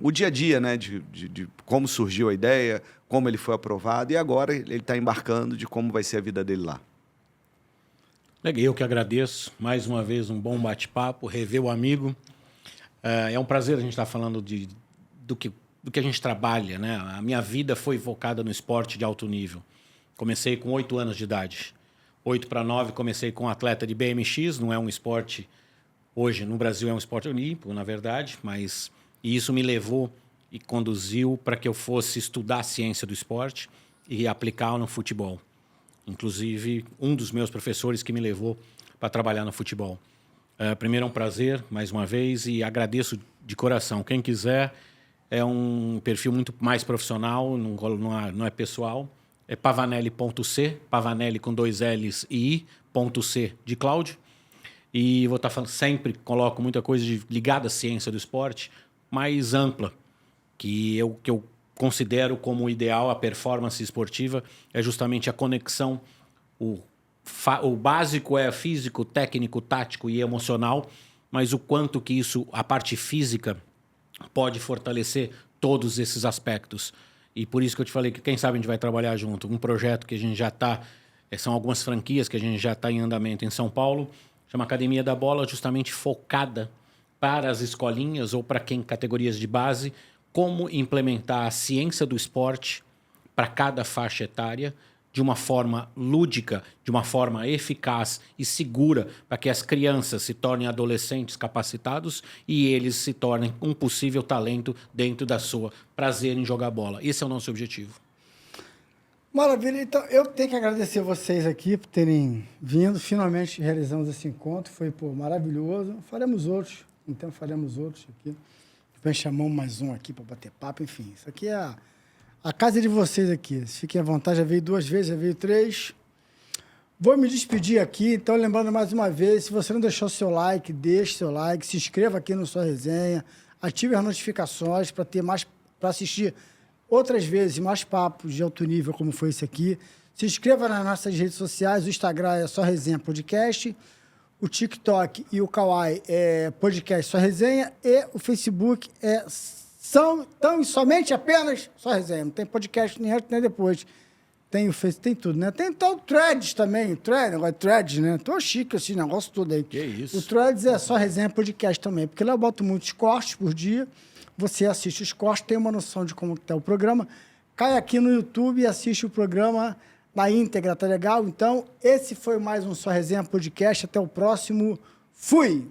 o dia a dia, né? De como surgiu a ideia, como ele foi aprovado, e agora ele está embarcando de como vai ser a vida dele lá. Eu que agradeço. Mais uma vez, um bom bate-papo, rever o amigo. É um prazer a gente estar falando do que a gente trabalha, né? A minha vida foi focada no esporte de alto nível. Comecei com 8 anos de idade. 8 para 9, comecei com atleta de BMX, não é um esporte... Hoje, no Brasil, é um esporte olímpico, na verdade, mas isso me levou e conduziu para que eu fosse estudar a ciência do esporte e aplicá-la no futebol. Inclusive, um dos meus professores que me levou para trabalhar no futebol. Primeiro, é um prazer, mais uma vez, e agradeço de coração. Quem quiser, é um perfil muito mais profissional, não é pessoal. É pavanelli.c, Pavanelli com 2 L's e I.C de Cláudio. E vou estar falando, sempre coloco muita coisa ligada à ciência do esporte, mais ampla, que eu considero como ideal a performance esportiva, é justamente a conexão. O básico é físico, técnico, tático e emocional, mas o quanto que isso, a parte física, pode fortalecer todos esses aspectos. E por isso que eu te falei que quem sabe a gente vai trabalhar junto. Um projeto que a gente já está, são algumas franquias que a gente já está em andamento em São Paulo, chama Academia da Bola, justamente focada para as escolinhas ou para quem categorias de base, como implementar a ciência do esporte para cada faixa etária de uma forma lúdica, de uma forma eficaz e segura, para que as crianças se tornem adolescentes capacitados e eles se tornem um possível talento dentro da sua prazer em jogar bola. Esse é o nosso objetivo. Maravilha. Então, eu tenho que agradecer vocês aqui por terem vindo. Finalmente realizamos esse encontro. Foi maravilhoso. Faremos outros. Então, faremos outros aqui. Depois chamamos mais um aqui para bater papo. Enfim, isso aqui é a casa de vocês aqui. Fiquem à vontade. Já veio 2 vezes, já veio 3. Vou me despedir aqui. Então, lembrando mais uma vez, se você não deixou seu like, deixe seu like. Se inscreva aqui no Sua Resenha. Ative as notificações para ter mais, para assistir outras vezes, mais papos de alto nível, como foi esse aqui. Se inscreva nas nossas redes sociais. O Instagram é Só Resenha Podcast. O TikTok e o Kawaii é Podcast Só Resenha. E o Facebook é tão e somente apenas Só Resenha. Não tem podcast nem antes nem depois. Tem o Facebook, tem tudo, né? Tem tal Threads também. Negócio de Threads, né? Tô chique esse negócio todo aí. Que isso. O Threads é Só Resenha Podcast também. Porque lá eu boto muitos cortes por dia. Você assiste os cortes, tem uma noção de como está o programa. Cai aqui no YouTube e assiste o programa na íntegra, tá legal? Então, esse foi mais um Só Resenha Podcast. Até o próximo. Fui!